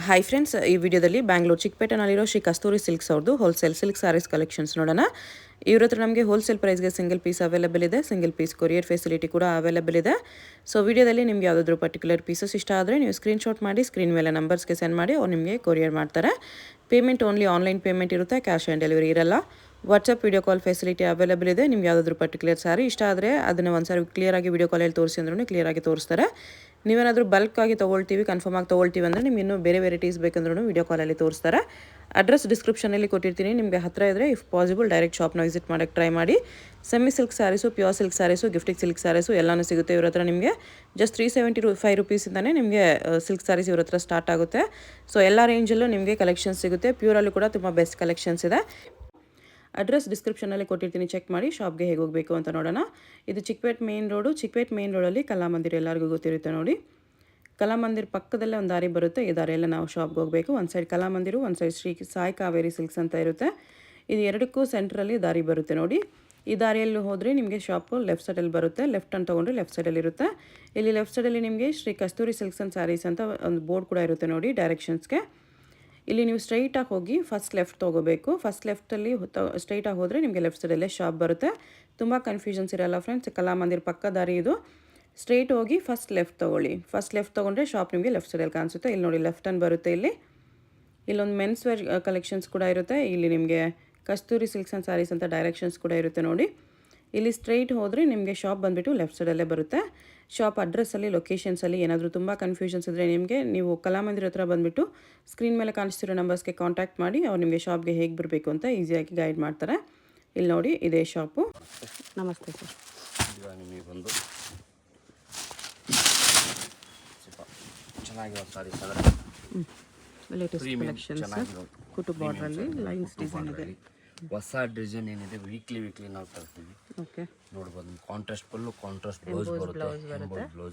Hi friends, ಈ ವಿಡಿಯೋದಲ್ಲಿ ಬ್ಯಾಂಗ್ಳೂರು ಚಿಕ್ಕಪೇಟೆನಲ್ಲಿರೋ ಶ್ರೀ ಕಸ್ತೂರಿ silks ಅವ್ರದ್ದು ಹೋಲ್ಸೇಲ್ ಸಿಲ್ಕ್ ಸ್ಯಾರೀಸ್ ಕಲೆಕ್ಷನ್ಸ್ ನೋಡೋಣ. ಇವ್ರ ಹತ್ರ ನಮಗೆ ಹೋಲ್ಸೇಲ್ ಪ್ರೈಸ್ಗೆ ಸಿಂಗಲ್ ಪೀಸ್ ಅವೈಲೇಬಲ್ ಇದೆ, ಸಿಂಗಲ್ ಪೀಸ್ ಕೊರಿಯರ್ ಫೆಸಿಲಿಟಿ ಕೂಡ ಅವೈಲೇಬಲ್ ಇದೆ. ಸೊ ವಿಡಿಯೋದಲ್ಲಿ ನಿಮ್ಗೆ ಯಾವುದಾದ್ರೂ ಪರ್ಟಿಕ್ಯುಲರ್ ಪೀಸಸ್ ಇಷ್ಟ ಆದರೆ ನೀವು ಸ್ಕ್ರೀನ್ಶಾಟ್ ಮಾಡಿ ಸ್ಕ್ರೀನ್ ಮೇಲೆ ನಂಬರ್ಸ್ಗೆ ಸೆಂಡ್ ಮಾಡಿ ಅವ್ರು ನಿಮಗೆ ಕೊರಿಯರ್ ಮಾಡ್ತಾರೆ. ಪೇಮೆಂಟ್ ಓನ್ಲಿ ಆನ್ಲೈನ್ ಪೇಮೆಂಟ್ ಇರುತ್ತೆ, ಕ್ಯಾಶ್ ಆನ್ ಡೆಲಿವರಿ ಇರಲ್ಲ. WhatsApp video call facility available ಇದೆ. ನಿಮ್ಗೆ ಯಾವುದಾದ್ರೂ ಪರ್ಟಿಕ್ಯುಲರ್ ಸ್ಯಾರಿ ಇಷ್ಟ ಆದರೆ ಅದನ್ನು ಒಂದ್ಸಾರಿ ಕ್ಲಿಯರಾಗಿ ವಿಡಿಯೋ ಕಾಲಲ್ಲಿ ತೋರಿಸಿ ಅಂದ್ರೂ ಕ್ಲಿಯರಾಗಿ ತೋರಿಸ್ತಾರೆ. ನೀವೇನಾದರೂ ಬಲ್ಕಾಗಿ ತೊಗೊಳ್ತೀವಿ, ಕನ್ಫರ್ಮ್ ಆಗಿ ತೊಗೊಳ್ತೀವಿ ಅಂದರೆ ನಿಮ್ಗೆ ಇನ್ನೂ ಬೇರೆ ವೆರೈಟೀಸ್ ಬೇಕಂದ್ರೂ ವಿಡಿಯೋ ಕಾಲಲ್ಲಿ ತೋರಿಸ್ತಾರೆ. ಅಡ್ರೆಸ್ ಡಿಸ್ಕ್ರಿಪ್ಷನಲ್ಲಿ ಕೊಟ್ಟಿರ್ತೀನಿ, ನಿಮಗೆ ಹತ್ತಿರ ಇದ್ದರೆ ಇಫ್ ಪಾಸಿಬಲ್ ಡೈರೆಕ್ಟ್ ಶಾಪ್ನ ವಿಸಿಟ್ ಮಾಡೋಕ್ಕೆ ಟ್ರೈ ಮಾಡಿ. Semi silk sarees, pure silk sarees, gifting silk sarees ಎಲ್ಲನೂ ಸಿಗುತ್ತೆ ಇವ್ರ ಹತ್ರ. ನಿಮಗೆ ಜಸ್ಟ್ 375 ರುಪೀಸಿಂದನೇ ನಿಮಗೆ ಸಿಲ್ಕ್ ಸ್ಯಾರೀಸ್ ಇವ್ರ ಹತ್ರ ಸ್ಟಾರ್ಟ್ ಆಗುತ್ತೆ. ಸೊ ಎಲ್ಲ ರೇಂಜಲ್ಲೂ ನಿಮಗೆ ಕಲೆಕ್ಷನ್ಸ್ ಸಿಗುತ್ತೆ. ಪ್ಯೂರಲ್ಲೂ ಕೂಡ ತುಂಬ ಬೆಸ್ಟ್ ಕಲೆಕ್ಷನ್ಸ್ ಇದೆ. ಅಡ್ರೆಸ್ ಡಿಸ್ಕ್ರಿಪ್ಷನಲ್ಲಿ ಕೊಟ್ಟಿರ್ತೀನಿ, ಚೆಕ್ ಮಾಡಿ ಶಾಪ್ಗೆ ಹೇಗೆ ಹೋಗಬೇಕು ಅಂತ ನೋಡೋಣ. ಇದು Chikkapete main road. Chikkapete main ರೋಡಲ್ಲಿ ಕಲಾಮಂದಿರ ಎಲ್ಲರಿಗೂ ಗೊತ್ತಿರುತ್ತೆ ನೋಡಿ. ಕಲಾಮಂದಿರ ಪಕ್ಕದಲ್ಲೇ ಒಂದು ದಾರಿ ಬರುತ್ತೆ. ಈ ದಾರಿಯೆಲ್ಲ ನಾವು ಶಾಪ್ಗೆ ಹೋಗಬೇಕು. ಒಂದು ಸೈಡ್ ಕಲಾಮಂದಿರು, ಒಂದು ಸೈಡ್ ಶ್ರೀ ಸಾಯಿ ಕಾವೇರಿ ಸಿಲ್ಕ್ಸ್ ಅಂತ ಇರುತ್ತೆ. ಇದು ಎರಡಕ್ಕೂ ಸೆಂಟ್ರಲ್ಲಿ ದಾರಿ ಬರುತ್ತೆ ನೋಡಿ. ಈ ದಾರಿಯಲ್ಲಿ ಹೋದರೆ ನಿಮಗೆ ಶಾಪು ಲೆಫ್ಟ್ ಸೈಡಲ್ಲಿ ಬರುತ್ತೆ. ಲೆಫ್ಟ್ ಅಂತ ತೊಗೊಂಡ್ರೆ ಲೆಫ್ಟ್ ಸೈಡಲ್ಲಿ ಇರುತ್ತೆ. ಇಲ್ಲಿ ಲೆಫ್ಟ್ ಸೈಡಲ್ಲಿ ನಿಮಗೆ ಶ್ರೀ ಕಸ್ತೂರಿ ಸಿಲ್ಕ್ಸ್ ಆ್ಯಂಡ್ ಸ್ಯಾರೀಸ್ ಅಂತ ಒಂದು ಬೋರ್ಡ್ ಕೂಡ ಇರುತ್ತೆ ನೋಡಿ ಡೈರೆಕ್ಷನ್ಸ್ಗೆ. ಇಲ್ಲಿ ನೀವು ಸ್ಟ್ರೈಟಾಗಿ ಹೋಗಿ ಫಸ್ಟ್ ಲೆಫ್ಟ್ ತೊಗೋಬೇಕು. ಫಸ್ಟ್ ಲೆಫ್ಟಲ್ಲಿ ಸ್ಟ್ರೈಟಾಗಿ ಹೋದರೆ ನಿಮಗೆ ಲೆಫ್ಟ್ ಸೈಡಲ್ಲೇ ಶಾಪ್ ಬರುತ್ತೆ. ತುಂಬ ಕನ್ಫ್ಯೂಷನ್ಸ್ ಇರಲ್ಲ ಫ್ರೆಂಡ್ಸ್. ಕಲಾಮಂದಿರ ಪಕ್ಕ ದಾರಿ ಇದು. ಸ್ಟ್ರೈಟ್ ಹೋಗಿ ಫಸ್ಟ್ ಲೆಫ್ಟ್ ತೊಗೊಳ್ಳಿ. ಫಸ್ಟ್ ಲೆಫ್ಟ್ ತೊಗೊಂಡ್ರೆ ಶಾಪ್ ನಿಮಗೆ ಲೆಫ್ಟ್ ಸೈಡಲ್ಲಿ ಕಾಣಿಸುತ್ತೆ. ಇಲ್ಲಿ ನೋಡಿ ಲೆಫ್ಟ್ ಅನ್ನು ಬರುತ್ತೆ. ಇಲ್ಲೊಂದು ಮೆನ್ಸ್ ವೇರ್ ಕಲೆಕ್ಷನ್ಸ್ ಕೂಡ ಇರುತ್ತೆ. ಇಲ್ಲಿ ನಿಮಗೆ ಕಸ್ತೂರಿ ಸಿಲ್ಕ್ಸ್ ಆ್ಯಂಡ್ ಸ್ಯಾರೀಸ್ ಅಂತ ಡೈರೆಕ್ಷನ್ಸ್ ಕೂಡ ಇರುತ್ತೆ ನೋಡಿ. ಇಲ್ಲಿ ಸ್ಟ್ರೈಟ್ ಹೋದರೆ ನಿಮಗೆ ಶಾಪ್ ಬಂದುಬಿಟ್ಟು ಲೆಫ್ಟ್ ಸೈಡಲ್ಲೇ ಬರುತ್ತೆ. ಶಾಪ್ ಅಡ್ರೆಸ್ಸಲ್ಲಿ, ಲೊಕೇಶನ್ಸಲ್ಲಿ ಏನಾದರೂ ತುಂಬ ಕನ್ಫ್ಯೂಷನ್ಸ್ ಇದ್ದರೆ ನೀವು ಕಲಾಮಂದಿರ ಹತ್ರ ಬಂದುಬಿಟ್ಟು ಸ್ಕ್ರೀನ್ ಮೇಲೆ ಕಾಣಿಸ್ತಿರೋ ನಂಬರ್ಸ್ಗೆ ಕಾಂಟ್ಯಾಕ್ಟ್ ಮಾಡಿ ಅವ್ರು ನಿಮಗೆ ಶಾಪ್ಗೆ ಹೇಗೆ ಬರಬೇಕು ಅಂತ ಈಸಿಯಾಗಿ ಗೈಡ್ ಮಾಡ್ತಾರೆ. ಇಲ್ಲಿ ನೋಡಿ, ಇದೇ ಶಾಪು. ನಮಸ್ತೆ ಸರ್. ನಿಮಗೆ ಬಂದು ಚೆನ್ನಾಗಿರೋ ಸಾರೀಸ್ ಅಂದರೆ ಲೇಟೆಸ್ಟ್ ಕಲೆಕ್ಷನ್ಸ್. ಕುಟು ಬಾರ್ಡ್ರಲ್ಲಿ ಲೈನ್ಸ್ ಡಿಸೈನ್ ಇದೆ. ಹೊಸ ಡಿಸೈನ್ ಏನಿದೆ ವೀಕ್ಲಿ ನಾವು ತರ್ತೀವಿ. ಓಕೆ, ನೋಡ್ಬೋದು. ಕಾಂಟ್ರಾಸ್ಟ್ ಪಲ್ಲು, ಕಾಂಟ್ರಾಸ್ಟ್ ಬ್ಲೌಸ್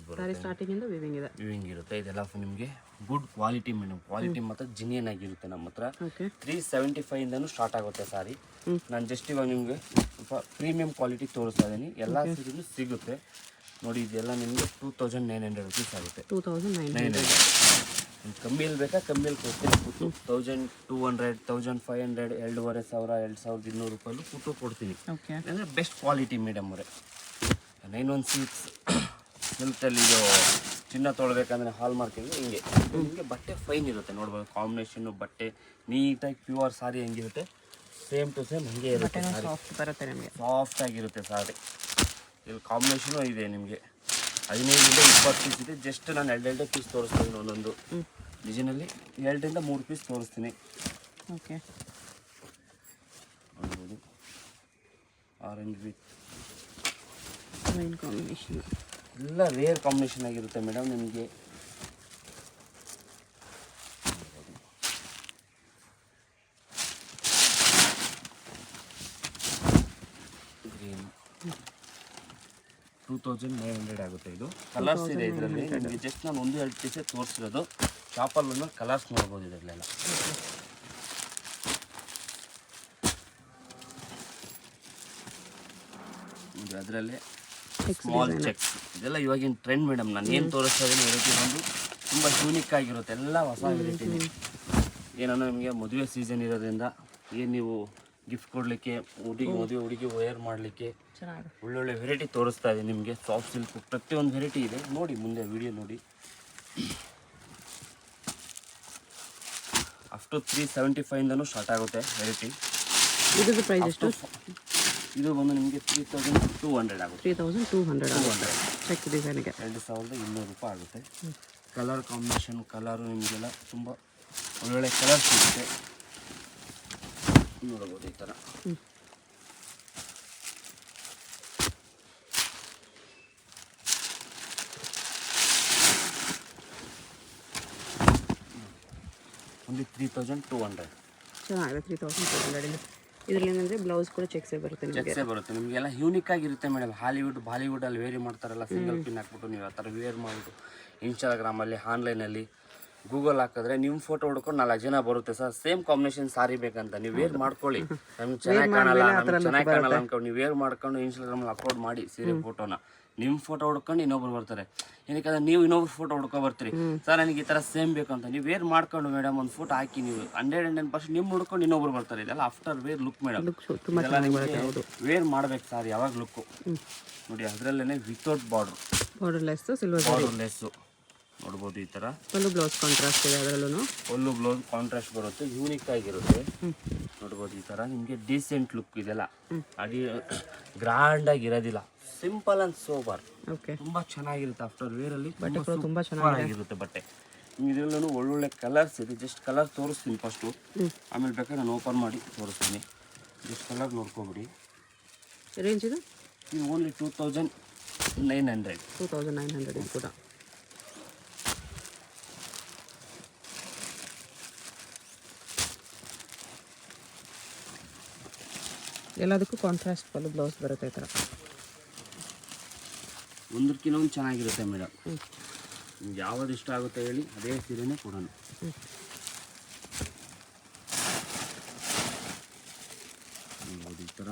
ಬರುತ್ತೆ. ಸ್ಟಾರ್ಟಿಂಗ್ ಇಂದ ವಿವಿಂಗ್ ಇರುತ್ತೆ. ಇದೆಲ್ಲ ನಿಮಗೆ ಗುಡ್ ಕ್ವಾಲಿಟಿ ಮೇಡಮ್. ಕ್ವಾಲಿಟಿ ಮಾತ್ರ ಜಿನಿಯನ್ ಆಗಿರುತ್ತೆ. ನಮ್ಮ ಹತ್ರ 375 ಇಂದನೂ ಸ್ಟಾರ್ಟ್ ಆಗುತ್ತೆ ಸಾರಿ. ನಾನು ಜಸ್ಟ್ ಇವಾಗ ನಿಮಗೆ ಸ್ವಲ್ಪ ಪ್ರೀಮಿಯಂ ಕ್ವಾಲಿಟಿ ತೋರಿಸ್ತಾ ಇದ್ದೀನಿ. ಎಲ್ಲ ಸೀರೆಗೂ ಸಿಗುತ್ತೆ ನೋಡಿ. ಇದೆಲ್ಲ ನಿಮಗೆ 2900 ರುಪೀಸ್ ಆಗುತ್ತೆ. 2900. ಕಮ್ಮಿಯಲ್ಲಿ ಬೇಕಾ ಕಮ್ಮಿಯಲ್ಲಿ ಕೊಡ್ತೀನಿ. 1200, 1500, 2500, 2200 ರೂಪಾಯಿ ಫುಟ್ಟು ಕೊಡ್ತೀನಿ. ಅಂದರೆ ಬೆಸ್ಟ್ ಕ್ವಾಲಿಟಿ ಮೇಡಮ್ ಅವರೇ. 916 ಸಿಲ್ಕಲ್ಲಿ ಇದು ಚಿನ್ನ ತೊಗೊಳ್ಬೇಕಂದ್ರೆ ಹಾಲ್ ಮಾರ್ಕಿಂಗ್ ಹಿಂಗೆ ನಿಮಗೆ ಬಟ್ಟೆ ಫೈನ್ ಇರುತ್ತೆ. ನೋಡ್ಬೋದು ಕಾಂಬಿನೇಷನ್ನು, ಬಟ್ಟೆ ನೀಟಾಗಿ ಪ್ಯೂರ್ ಸಾರಿ ಹೆಂಗಿರುತ್ತೆ ಸೇಮ್ ಟು ಸೇಮ್ ಹಾಗೆ ಇರುತ್ತೆ. ಸಾಫ್ಟ್ ಆಗಿರುತ್ತೆ ಸಾರಿ. ಇಲ್ಲಿ ಕಾಂಬಿನೇಷನು ಇದೆ ನಿಮಗೆ 15ರಿಂದ 20 ಪೀಸ್ ಇದೆ. ಜಸ್ಟ್ ನಾನು 2 ಪೀಸ್ ತೋರಿಸ್ತೀನಿ. ಒಂದೊಂದು ಡಿಸೈನಲ್ಲಿ 2ರಿಂದ 3 ಪೀಸ್ ತೋರಿಸ್ತೀನಿ. ಓಕೆ, ನೋಡ್ಬೋದು. ಆರೆಂಜ್ ವಿತ್ ವೈನ್ ಕಾಂಬಿನೇಷನ್ ಎಲ್ಲ ರೇರ್ ಕಾಂಬಿನೇಷನ್ ಆಗಿರುತ್ತೆ ಮೇಡಮ್. ನಿಮಗೆ ಗ್ರೀನ್ 2900 ಆಗುತ್ತೆ. ಇದು ಕಲರ್ಸ್ ಇದೆ ಇದರಲ್ಲಿ. ನಿಮಗೆ ಜಸ್ಟ್ ನಾನು 1-2 ಪೀಸೇ ತೋರಿಸಿರೋದು. ಶಾಪಲ್ಲಿ ಕಲರ್ಸ್ ನೋಡ್ಬೋದು ಇದರಲ್ಲೆಲ್ಲ. ಅದರಲ್ಲೇ ಸ್ಮಾಲ್ ಚೆಕ್ಸ್ ಇದೆಲ್ಲ ಇವಾಗಿನ ಟ್ರೆಂಡ್ ಮೇಡಮ್. ನಾನು ಏನು ತೋರಿಸ್ತಾ ಇದ್ದೀನಿ ವೆರೈಟಿ ಒಂದು ತುಂಬ ಯೂನಿಕ್ ಆಗಿರುತ್ತೆ. ಎಲ್ಲ ಹೊಸ ವೆರೈಟಿನೇ. ಏನೋ ನಿಮಗೆ ಮದುವೆ ಸೀಸನ್ ಇರೋದ್ರಿಂದ ಏನು ನೀವು ಗಿಫ್ಟ್ ಕೊಡಲಿಕ್ಕೆ, ಹುಡುಗಿ ವೇರ್ ಮಾಡಲಿಕ್ಕೆ ಒಳ್ಳೊಳ್ಳೆ ವೆರೈಟಿ ತೋರಿಸ್ತಾ ಇದೆ ನಿಮಗೆ. ಸಾಫ್ಟ್ ಸಿಲ್ಕ್ ಪ್ರತಿಯೊಂದು ವೆರೈಟಿ ಇದೆ ನೋಡಿ. ಮುಂದೆ ವಿಡಿಯೋ ನೋಡಿ. ಅಷ್ಟು 375 ಇಂದನೂ ಸ್ಟಾರ್ಟ್ ಆಗುತ್ತೆ ವೆರೈಟಿ. ಇದು ಪ್ರೈಸ್ ಎಷ್ಟು? ಇದು ಬಂದು ನಿಮಗೆ 3200 ಆಗುತ್ತೆ. 3200 ಚೆಕ್ ಡಿಸೈನ್ಗೆ 2200 ರೂಪಾಯಿ ಆಗುತ್ತೆ. ಕಲರ್ ಕಾಂಬಿನೇಷನ್, ಕಲರು ನಿಮಗೆಲ್ಲ ತುಂಬ ಒಳ್ಳೊಳ್ಳೆ ಕಲರ್ ಸಿಗುತ್ತೆ. ನೋಡ್ಬೋದು ಈ ಥರ. ಒಂದು 3200 ಚೆನ್ನಾಗಿದೆ. 3200 ಇದರಲ್ಲಿ ಏನಂದರೆ ಬ್ಲೌಸ್ ಕೂಡ ಚೆಕ್ಸೇ ಬರುತ್ತೆ. ನಿಮಗೆಲ್ಲ ಯೂನಿಕ್ ಆಗಿರುತ್ತೆ ಮೇಡಮ್. ಬಾಲಿವುಡಲ್ಲಿ ವೇರಿ ಮಾಡ್ತಾರಲ್ಲ, ಸಿಂಗಲ್ ಪಿನ್ ಹಾಕ್ಬಿಟ್ಟು ನೀವು ಆ ಥರ ವೇರ್ ಮಾಡಿಬಿಟ್ಟು ಇನ್ಸ್ಟಾಗ್ರಾಮಲ್ಲಿ, ಆನ್ಲೈನಲ್ಲಿ, ಗೂಗಲ್ ಹಾಕಿದ್ರೆ ನಿಮ್ಮ ಫೋಟೋ ಹುಡ್ಕೊಂಡು 4 ಜನ ಬರುತ್ತೆ ಸರ್. ಸೇಮ್ ಕಾಂಬಿನೇಷನ್ ಸಾರಿ ಬೇಕಂತ ನೀವು ವೇರ್ ಮಾಡ್ಕೊಳ್ಳಿ. ನಮ್ಗೆ ಚೆನ್ನಾಗಿ ಕಾಣಲ್ಲ, ಅನ್ಕೊಂಡು ನೀವು ವೇರ್ ಮಾಡ್ಕೊಂಡು ಇನ್ಸ್ಟಾಗ್ರಾಮಲ್ಲಿ ಅಪ್ಲೋಡ್ ಮಾಡಿ ಸೀರೆ ಫೋಟೋನ. ನಿಮ್ಮ ಫೋಟೋ ಹುಡ್ಕೊಂಡು ಇನ್ನೊಬ್ರು ಬರ್ತಾರೆ. ಏನಕ್ಕೆ ನೀವು ಇನ್ನೊಬ್ರು ಫೋಟೋ ಹುಡ್ಕೊ ಬರ್ತೀರಿ, ಸರ್ ನನಗೆ ಈ ಥರ ಸೇಮ್ ಬೇಕು ಅಂತ. ನೀವು ವೇರ್ ಮಾಡ್ಕೊಂಡು ಮೇಡಮ್ ಒಂದು ಫೋಟೋ ಹಾಕಿ ನೀವು 110% ನಿಮ್ಮ ಹುಡ್ಕೊಂಡು ಇನ್ನೊಬ್ರು ಬರ್ತಾರೆ. ಇದೆಲ್ಲ ಆಫ್ಟರ್ ವೇರ್ ಲುಕ್ ಮೇಡಮ್. ಇದೆಲ್ಲ ನಿಮಗೆ ವೇರ್ ಮಾಡ್ಬೇಕು ಸರ್ ಯಾವಾಗ ಲುಕ್ಕು ನೋಡಿ. ಅದರಲ್ಲೇ ವಿತೌಟ್ ಬಾರ್ಡರ್ಲೆಸ್ ಸಿಲ್ವರ್ ಬಾರ್ಡರ್ಲೆಸ್ಸು ನೋಡ್ಬೋದು. ಈ ಥರ ಫುಲ್ಲು ಬ್ಲೌಸ್ ಕಾಂಟ್ರಾಸ್ಟ್ ಇದೆ, ಅದರಲ್ಲೂ ಫುಲ್ಲು ಬ್ಲೌಸ್ ಕಾಂಟ್ರಾಸ್ಟ್ ಬರುತ್ತೆ, ಯೂನಿಕ್ ಆಗಿರುತ್ತೆ ನೋಡ್ಬೋದು. ಈ ಥರ ನಿಮಗೆ ಡೀಸೆಂಟ್ ಲುಕ್ ಇದೆಲ್ಲ, ಅಡಿ ಗ್ರ್ಯಾಂಡ್ ಆಗಿರೋದಿಲ್ಲ, ಸಿಂಪಲ್ ಅಂಡ್ ಸೋಬರ್. ಓಕೆ, ತುಂಬ ಚೆನ್ನಾಗಿರುತ್ತೆ. ಆಫ್ಟರ್ ವೇರಲ್ಲಿ ತುಂಬ ಚೆನ್ನಾಗಿರುತ್ತೆ ಬಟ್ಟೆ. ಇದರಲ್ಲೂ ಒಳ್ಳೊಳ್ಳೆ ಕಲರ್ಸ್ ಇದೆ. ಜಸ್ಟ್ ಕಲರ್ ತೋರಿಸ್ತೀನಿ ಫಸ್ಟು, ಆಮೇಲೆ ಬೇಕಾದ್ರೆ ನಾನು ಓಪನ್ ಮಾಡಿ ತೋರಿಸ್ತೀನಿ. ಜಸ್ಟ್ ಕಲರ್ ನೋಡ್ಕೊಬಿಡಿ. ರೇಂಜ್ ಇದು ಓನ್ಲಿ 2900. 2900 ಇದು ಕೂಡ. ಎಲ್ಲದಕ್ಕೂ ಕಾಂಟ್ರಾಸ್ಟ್ ಫುಲ್ ಬ್ಲೌಸ್ ಬರುತ್ತೆ ಈ ಥರ. ಒಂದಕ್ಕಿಂತ ಒಂದು ಚೆನ್ನಾಗಿರುತ್ತೆ ಮೇಡಮ್. ನಿಮ್ಗೆ ಯಾವ್ದು ಇಷ್ಟ ಆಗುತ್ತೆ ಹೇಳಿ, ಅದೇ ಸೀರೆನೇ ಕೊಡೋಣ. ಈ ಥರ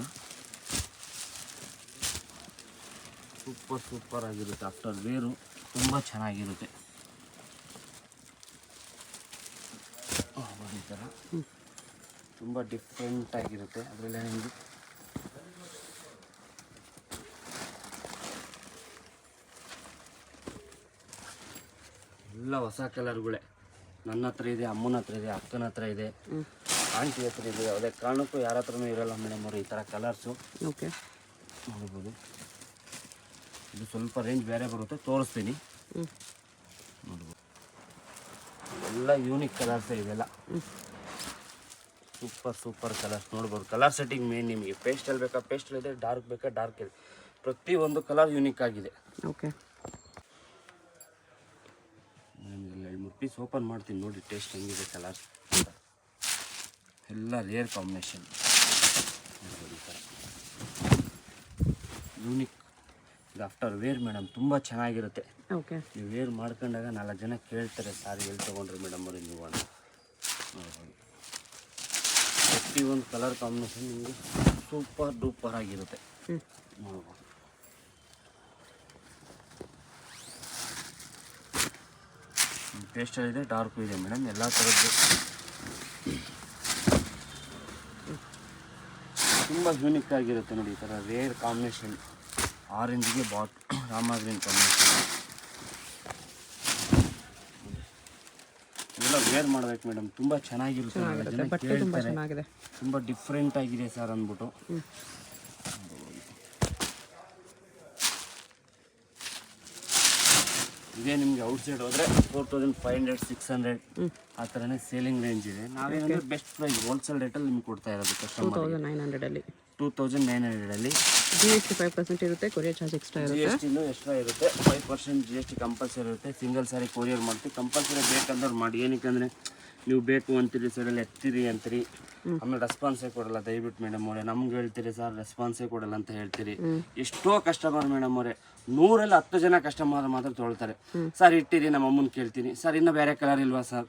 ಸೂಪರ್ ಆಗಿರುತ್ತೆ. ಆಫ್ಟರ್ ವೇರು ತುಂಬ ಚೆನ್ನಾಗಿರುತ್ತೆ. ಈ ಥರ ತುಂಬ ಡಿಫ್ರೆಂಟ್ ಆಗಿರುತ್ತೆ. ಅದರಲ್ಲೇ ನಿಮಗೆ ಎಲ್ಲ ಹೊಸ ಕಲರ್ಗಳೇ. ನನ್ನ ಹತ್ರ ಇದೆ, ಅಮ್ಮನ ಹತ್ರ ಇದೆ, ಅಕ್ಕನ ಹತ್ರ ಇದೆ, ಆಂಟಿ ಹತ್ರ ಇದೆ. ಯಾವುದೇ ಕಾರಣಕ್ಕೂ ಯಾರ ಹತ್ರನೂ ಇರೋಲ್ಲ ಮೇಡಮ್ ಅವರು ಈ ಥರ ಕಲರ್ಸು. ಓಕೆ, ನೋಡ್ಬೋದು. ಇದು ಸ್ವಲ್ಪ ರೇಂಜ್ ಬೇರೆ ಬರುತ್ತೆ, ತೋರಿಸ್ತೀನಿ ನೋಡ್ಬೋದು. ಎಲ್ಲ ಯೂನಿಕ್ ಕಲರ್ಸೇ ಇದೆಲ್ಲ. ಸೂಪರ್ ಕಲರ್ಸ್ ನೋಡ್ಬೋದು. ಕಲರ್ ಸೆಟ್ಟಿಂಗ್ ಮೇನ್ ನಿಮಗೆ ಪೇಸ್ಟಲ್ ಬೇಕಾ ಪೇಸ್ಟಲ್ ಇದೆ, ಡಾರ್ಕ್ ಬೇಕಾ ಡಾರ್ಕ್ ಇದೆ. ಪ್ರತಿಯೊಂದು ಕಲರ್ ಯೂನಿಕ್ ಆಗಿದೆ. ಓಕೆ, ನಿಮಗೆಲ್ಲ 2-3 ಪೀಸ್ ಓಪನ್ ಮಾಡ್ತೀನಿ ನೋಡಿ, ಟೇಸ್ಟ್ ಹೆಂಗಿದೆ. ಕಲರ್ಸ್ ಎಲ್ಲ ರೇರ್ ಕಾಂಬಿನೇಷನ್ ನೋಡ್ಬೋದು. ಈ ಥರ ಯೂನಿಕ್. ಇದು ಆಫ್ಟರ್ ವೇರ್ ಮೇಡಮ್ ತುಂಬ ಚೆನ್ನಾಗಿರುತ್ತೆ. ಓಕೆ, ನೀವು ವೇರ್ ಮಾಡ್ಕೊಂಡಾಗ 4 ಜನ ಕೇಳ್ತಾರೆ, ಸಾರಿ ಎಲ್ಲಿ ತೊಗೊಂಡ್ರಿ ಮೇಡಮ್ ಅವ್ರಿಗೆ ನೀವು ಅಂತ. ನೋಡ್ಬೋದು. ಪ್ರತಿಯೊಂದು ಕಲರ್ ಕಾಂಬಿನೇಷನ್ ನಿಮಗೆ ಸೂಪರ್ ಆಗಿರುತ್ತೆ ನೋಡ್ಬೋದು. ಪೇಸ್ಟಲ್ ಇದೆ, ಡಾರ್ಕು ಇದೆ ಮೇಡಮ್, ಎಲ್ಲ ಥರದ್ದು ತುಂಬ ಯೂನಿಕ್ ಆಗಿರುತ್ತೆ ನೋಡಿ. ಈ ಥರ ರೇರ್ ಕಾಂಬಿನೇಷನ್, ಆರೆಂಜ್ಗೆ ರಾಮಾ ಗ್ರೀನ್ ಕಾಂಬಿನೇಷನ್. ಇದೆಲ್ಲ ವೇರ್ ಮಾಡ್ಬೇಕು ಮೇಡಮ್, ತುಂಬ ಚೆನ್ನಾಗಿರುತ್ತೆ. ಕೇಳ್ತಾರೆ ತುಂಬ ಡಿಫ್ರೆಂಟ್ ಆಗಿದೆ ಸರ್ ಅಂದ್ಬಿಟ್ಟು. ಇದೇ ನಿಮಗೆ ಔಟ್ಸೈಡ್ ಹೋದರೆ 4500-600 ಆ ಥರನೇ ಸೇಲಿಂಗ್ ರೇಂಜ್ ಇದೆ. ನಾವೇನಂದ್ರೆ ಬೆಸ್ಟ್ ಪ್ರೈಸ್ ಹೋಲ್ಸೇಲ್ ರೇಟಲ್ಲಿ ನಿಮ್ಗೆ ಕೊಡ್ತಾ ಇರೋದು ಕಸ್ಟಮರ್. 2900 GST 5% ಇರುತ್ತೆ, ಕೊರಿಯರ್ ಚಾರ್ಜ್ ಎಕ್ಸ್ಟ್ರಾ ಇರುತ್ತೆ. GST ಎಕ್ಸ್ಟ್ರಾ ಇರುತ್ತೆ, 5% GST ಕಂಪಲ್ಸರಿ ಇರುತ್ತೆ. ಸಿಂಗಲ್ ಸಾರಿ ಕೊರಿಯರ್ ಮಾಡ್ತೀವಿ, ಕಂಪಲ್ಸರಿ ಬೇಕಂದ್ರೆ ಮಾಡಿ. ಏನಕ್ಕೆ ಅಂದರೆ ನೀವು ಬೇಕು ಅಂತೀರಿ ಸರಲ್ಲಿ ಎತ್ತೀರಿ ಅಂತೀರಿ, ಆಮೇಲೆ ರೆಸ್ಪಾನ್ಸೇ ಕೊಡಲ್ಲ. ದಯವಿಟ್ಟು ಮೇಡಮ್ ಅವರೇ ನಮ್ಗೆ ಹೇಳ್ತೀರಿ ಸರ್ ರೆಸ್ಪಾನ್ಸೇ ಕೊಡಲ್ಲ ಅಂತ ಹೇಳ್ತೀರಿ. ಎಷ್ಟೋ ಕಸ್ಟಮರ್ ಮೇಡಮ್ ಅವರೇ 100ರಲ್ಲಿ 10 ಜನ ಕಸ್ಟಮರ್ ಮಾತ್ರ ತೊಳ್ತಾರೆ. ಸರ್ ಇಟ್ಟಿರಿ, ನಮ್ಮ ಅಮ್ಮನ ಕೇಳ್ತೀನಿ, ಸರ್ ಇನ್ನೂ ಬೇರೆ ಕಲರ್ ಇಲ್ವಾ ಸರ್?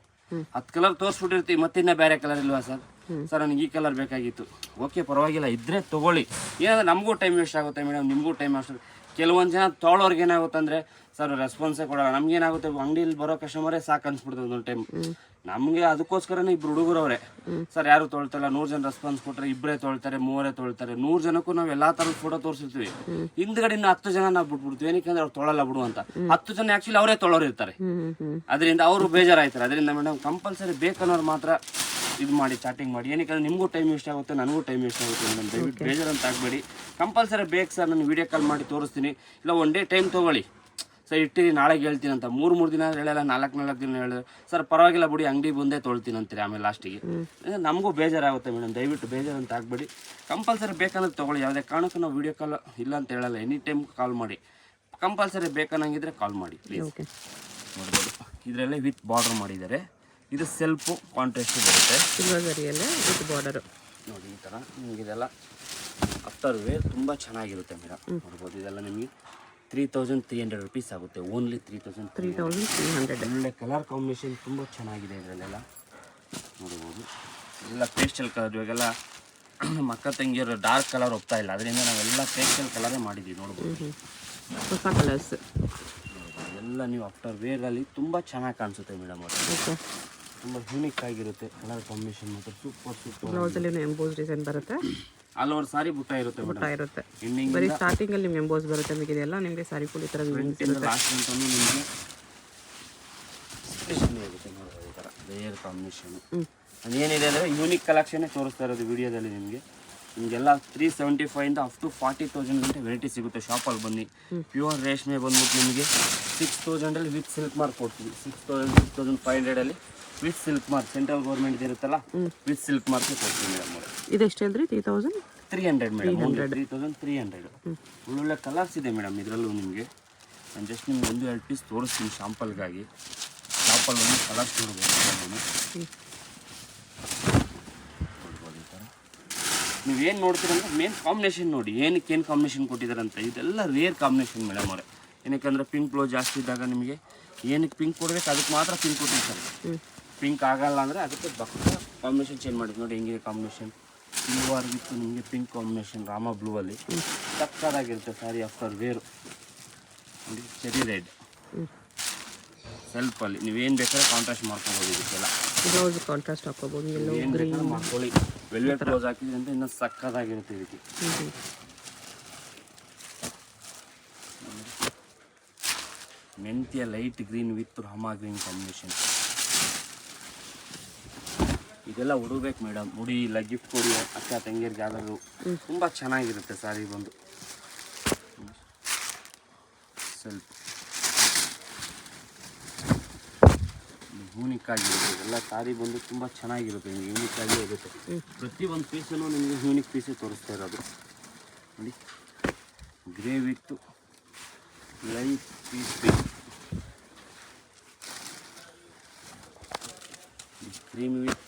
10 ಕಲರ್ ತೋರಿಸ್ಬಿಟ್ಟಿರ್ತೀವಿ, ಮತ್ತೆ ಇನ್ನೂ ಬೇರೆ ಕಲರ್ ಇಲ್ವಾ ಸರ್? ಸರ್ ನನಗೆ ಈ ಕಲರ್ ಬೇಕಾಗಿತ್ತು. ಓಕೆ ಪರವಾಗಿಲ್ಲ, ಇದ್ದರೆ ತೊಗೊಳ್ಳಿ. ಏನಂದ್ರೆ ನಮಗೂ ಟೈಮ್ ವೇಸ್ಟ್ ಆಗುತ್ತೆ ಮೇಡಮ್, ನಿಮಗೂ ಟೈಮ್ ವೇಸ್ಟ್. ಕೆಲವೊಂದು ಜನ ತೊಗೊಳೋರ್ಗೆ ಏನಾಗುತ್ತೆ ಅಂದರೆ ಸರ್ ರೆಸ್ಪಾನ್ಸೇ ಕೊಡೋಲ್ಲ. ನಮ್ಗೇನಾಗುತ್ತೆ, ಅಂಗಡಿಯಲ್ಲಿ ಬರೋ ಕಸ್ಟಮರೇ ಸಾಕು ಅನ್ಸ್ಬಿಡ್ತದೆ ಒಂದೊಂದು ಟೈಮ್ ನಮಗೆ. ಅದಕ್ಕೋಸ್ಕರನೇ 2 ಹುಡುಗರವ್ರೆ ಸರ್ ಯಾರು ತೊಳ್ತಾರಲ್ಲ, 100 ಜನ ರೆಸ್ಪಾನ್ಸ್ ಕೊಟ್ಟರೆ 2 ತೊಳ್ತಾರೆ, 3 ತೊಳ್ತಾರೆ. 100 ಜನಕ್ಕೂ ನಾವು ಎಲ್ಲ ಥರದ ಫೋಟೋ ತೋರಿಸಿರ್ತೀವಿ. ಹಿಂದ್ಗಡೆ 10 ಜನ ನಾವು ಬಿಟ್ಬಿಡ್ತೀವಿ. ಏನಕ್ಕೆ ಅಂದ್ರೆ ಅವ್ರು ತೊಳಲ್ಲ ಬಿಡು ಅಂತ. 10 ಜನ ಆ್ಯಕ್ಚುಲಿ ಅವರೇ ತೊಳೋರು ಇರ್ತಾರೆ, ಅದರಿಂದ ಅವರು ಬೇಜಾರಾಯ್ತಾರೆ. ಅದರಿಂದ ಮೇಡಮ್ ಕಂಪಲ್ಸರಿ ಬೇಕನ್ನೋರು ಮಾತ್ರ ಇದು ಮಾಡಿ, ಚಾಟಿಂಗ್ ಮಾಡಿ. ಏನಕ್ಕೆ ನಿಮಗೂ ಟೈಮ್ ವೇಸ್ಟ್ ಆಗುತ್ತೆ, ನನಗೂ ಟೈಮ್ ವೇಸ್ಟ್ ಆಗುತ್ತೆ ಮೇಡಮ್. ದಯವಿಟ್ಟು ಬೇಜಾರಂತ ಆಗಬೇಡಿ. ಕಂಪಲ್ಸರಿ ಬೇಕು ಸರ್, ನಾನು ವೀಡಿಯೋ ಕಾಲ್ ಮಾಡಿ ತೋರಿಸ್ತೀನಿ, ಇಲ್ಲ 1 ಡೇ ಟೈಮ್ ತೊಗೊಳ್ಳಿ ಸರ್, ಇಟ್ಟಿರಿ ನಾಳೆಗೆ ಹೇಳ್ತೀನಿ ಅಂತ. 3 ದಿನ ಹೇಳಲ್ಲ, 4 ದಿನ ಹೇಳಿದ್ರೆ ಸರ್ ಪರವಾಗಿಲ್ಲ ಬಿಡಿ ಅಂಗಡಿ ಬಂದೇ ತೊಳ್ತೀನಿ ಅಂತೀರಿ. ಆಮೇಲೆ ಲಾಸ್ಟಿಗೆ ನಮಗೂ ಬೇಜಾರಾಗುತ್ತೆ ಮೇಡಮ್. ದಯವಿಟ್ಟು ಬೇಜಾರಂತ ಆಗಬೇಡಿ. ಕಂಪಲ್ಸರಿ ಬೇಕನ್ನೋದು ತೊಗೊಳ್ಳಿ. ಯಾವುದೇ ಕಾರಣಕ್ಕೂ ನಾವು ವೀಡಿಯೋ ಕಾಲ್ ಇಲ್ಲ ಅಂತ ಹೇಳಲ್ಲ, ಎನಿ ಟೈಮ್ ಕಾಲ್ ಮಾಡಿ. ಕಂಪಲ್ಸರಿ ಬೇಕನ್ನಂಗಿದ್ರೆ ಕಾಲ್ ಮಾಡಿ ಪ್ಲೀಸ್. ನೋಡ್ಬೋದು, ಇದರಲ್ಲೇ ವಿತ್ ಬಾರ್ಡರ್ ಮಾಡಿದ್ದಾರೆ. ಇದು ಸೆಲ್ಫು ಕಾಂಟ್ರಾಸ್ಟ್ ಬರುತ್ತೆ, ವಿತ್ ಬಾರ್ಡರ್ ನೋಡಿ. ಈ ಥರ ನಿಮಗೆ ಇದೆಲ್ಲ ಆಫ್ಟರ್ ವೇರ್ ತುಂಬ ಚೆನ್ನಾಗಿರುತ್ತೆ ಮೇಡಮ್. ನೋಡ್ಬೋದು, ಇದೆಲ್ಲ ನಿಮಗೆ 3300 ರುಪೀಸ್ ಆಗುತ್ತೆ. ಓನ್ಲಿ 3300. ಒಳ್ಳೆ ಕಲರ್ ಕಾಂಬಿನೇಷನ್ ತುಂಬ ಚೆನ್ನಾಗಿದೆ ಇದರಲ್ಲೆಲ್ಲ ನೋಡ್ಬೋದು. ಎಲ್ಲ ಪೇಸ್ಟಲ್ ಕಲರ್. ಇವಾಗೆಲ್ಲ ನಮ್ಮ ಅಕ್ಕ ತಂಗಿಯರು ಡಾರ್ಕ್ ಕಲರ್ ಹೋಗ್ತಾ ಇಲ್ಲ, ಅದರಿಂದ ನಾವೆಲ್ಲ ಪೇಸ್ಟಲ್ ಕಲರೇ ಮಾಡಿದ್ದೀವಿ. ನೋಡ್ಬೋದು ಹೊಸ ಕಲರ್ಸ್ ಎಲ್ಲ ನೀವು ಆಫ್ಟರ್ ವೇರಲ್ಲಿ ತುಂಬ ಚೆನ್ನಾಗಿ ಕಾಣಿಸುತ್ತೆ ಮೇಡಮ್ ಅವರು. ಓಕೆ. ತುಂಬ ಯೂನಿಕ್ ಆಗಿರುತ್ತೆ ಕಲರ್ ಕಾಂಬಿನೇಷನ್ ಮಾತ್ರ ಸೂಪರ್ ಸೂಪರ್. ಬ್ಲೌಸಲ್ಲಿ ಎಂಬೋಸ್ ಡಿಸೈನ್ ಬರುತ್ತೆ, ಆಲ್ ಓವರ್ ಸಾರಿ ಬುಟ್ಟ ಇರುತ್ತೆ ಮೇಡಮ್. ಇರುತ್ತೆ. ಎಂಡಿಂಗ್ ಬರೀ ಸ್ಟಾರ್ಟಿಂಗಲ್ಲಿ ನಿಮ್ಗೆ ಎಂಬೋಸ್ ಬರುತ್ತೆ, ನಿಮಗೆ ಇದೆಲ್ಲ ನಿಮಗೆ ಸಾರಿ ಫುಲ್ ಈ ಥರ ಲಾಸ್ಟ್ ಅಂತಲೂ ನಿಮಗೆ ಸ್ಪೆಷಲ್ ಆಗುತ್ತೆ ನೋಡ್ಬೋದು. ಈ ಥರ ಲೇಯರ್ ಕಾಂಬಿನೇಷನ್ ಅದೇನಿದೆ ಅಂದರೆ ಯೂನಿಕ್ ಕಲೆಕ್ಷನ್ನೇ ತೋರಿಸ್ತಾ ಇರೋದು ವಿಡಿಯೋದಲ್ಲಿ. ನಿಮಗೆಲ್ಲ 375 ಅಪ್ ಟು 40,000 ಗಂಟೆ ವೆರೈಟಿ ಸಿಗುತ್ತೆ ಶಾಪಲ್ಲಿ ಬನ್ನಿ. ಪ್ಯೂರ್ ರೇಷ್ಮೆ ಬಂದ್ಬಿಟ್ಟು ನಿಮಗೆ 6,000 ವಿತ್ ಸಿಲ್ಕ್ ಮಾರ್ಕ್ ಕೊಡ್ತೀವಿ. 6,500 with silk mark, central government ಇರುತ್ತಲ್ಲ ವಿತ್ ಸಿಲ್ಕ್ ಮಾರ್ಕ್ ಕೊಡ್ತೀವಿ ಮೇಡಮ್ ಅವರು. ಇದೆಷ್ಟು ಹೇಳಿದ್ರಿ? 3,300 ಮೇಡಮ್. 3,300. ಒಳ್ಳೊಳ್ಳೆ ಕಲರ್ಸ್ ಇದೆ ಮೇಡಮ್ ಇದರಲ್ಲೂ. ನಿಮಗೆ ನಾನು ಜಸ್ಟ್ ನಿಮ್ಗೆ 1-2 ಪೀಸ್ ತೋರಿಸ್ತೀನಿ ಶಾಂಪಲ್ಗಾಗಿ. ಶಾಂಪಲ್ ಒಂದು ಕಲರ್ಸ್ ನೋಡ್ಬೋದು. ಈ ಥರ ನೀವೇನು ನೋಡ್ತೀರಂದ್ರೆ ಮೇನ್ ಕಾಂಬಿನೇಷನ್ ನೋಡಿ, ಏನಕ್ಕೆ ಏನು ಕಾಂಬಿನೇಷನ್ ಕೊಟ್ಟಿದ್ದಾರೆ ಅಂತ. ಇದೆಲ್ಲ ರೇರ್ ಕಾಂಬಿನೇಷನ್ ಮೇಡಮ್ ಅವರೇ. ಏನಕ್ಕೆ ಪಿಂಕ್ ಬ್ಲೌಸ್ ಜಾಸ್ತಿ ಇದ್ದಾಗ ನಿಮಗೆ ಏನಕ್ಕೆ ಪಿಂಕ್ ಕೊಡಬೇಕು ಅದಕ್ಕೆ ಮಾತ್ರ ಪಿಂಕ್ ಕೊಟ್ಟಿರ್ತಾರೆ. ಪಿಂಕ್ ಆಗಲ್ಲ ಅಂದರೆ ಅದಕ್ಕೆ ಬಕ್ಕ ಕಾಂಬಿನೇಷನ್ ಚೇಂಜ್ ಮಾಡಿದ್ದು ನೋಡಿ. ಹೆಂಗಿದೆ ಕಾಂಬಿನೇಷನ್ ಸಿಲ್ವರ್ ವಿತ್ ನಿಮಗೆ ಪಿಂಕ್ ಕಾಂಬಿನೇಷನ್ ರಾಮ ಬ್ಲೂ ಅಲ್ಲಿ ಸಕ್ಕದಾಗಿರುತ್ತೆ ಸಾರಿ ಆಫ್ಟರ್ ವೇರು. ಚೆರಿ ರೆಡ್ ಸೆಲ್ಫಲ್ಲಿ ನೀವೇನು ಬೇಕಾದ್ರೆ ಕಾಂಟ್ರಾಸ್ಟ್ ಮಾಡ್ಕೊಬೋದು. ಇದಕ್ಕೆಲ್ಲ ಬ್ಲೌಸ್ ಕಾಂಟ್ರಾಸ್ಟ್ ಹಾಕೋಬೋದು, ಏನು ಬೇಕಾದ್ರೆ ಮಾಡ್ಕೊಳ್ಳಿ. ವೆಲ್ವೆಟ್ ಬ್ಲೌಸ್ ಹಾಕಿದ್ರೆ ಅಂತ ಇನ್ನೂ ಸಕ್ಕದಾಗಿರುತ್ತೆ. ಇದಕ್ಕೆ ಮೆಂತ್ಯ light green with Rama green combination. ಇದೆಲ್ಲ ಉಡಬೇಕು ಮೇಡಮ್, ಮುಡಿ ಇಲ್ಲ ಗಿಫ್ಟ್ ಕೊಡಿ ಅಕ್ಕ ತಂಗಿಯರಿಗೆ ಯಾವ್ದಾದ್ರು. ತುಂಬ ಚೆನ್ನಾಗಿರುತ್ತೆ ಸಾರಿ ಬಂದು. ಸ್ವಲ್ಪ ಯೂನಿಕ್ ಆಗಿರುತ್ತೆ ಇದೆಲ್ಲ ಸಾರಿ ಬಂದು ತುಂಬ ಚೆನ್ನಾಗಿರುತ್ತೆ. ನಿಮಗೆ ಯೂನಿಕ್ ಆಗಿ ಇರುತ್ತೆ. ಪ್ರತಿಯೊಂದು ಪೀಸನ್ನು ನಿಮಗೆ ಯೂನಿಕ್ ಪೀಸೇ ತೋರಿಸ್ತಾ ಇರೋದು ನೋಡಿ. Grey with light peach pink, cream with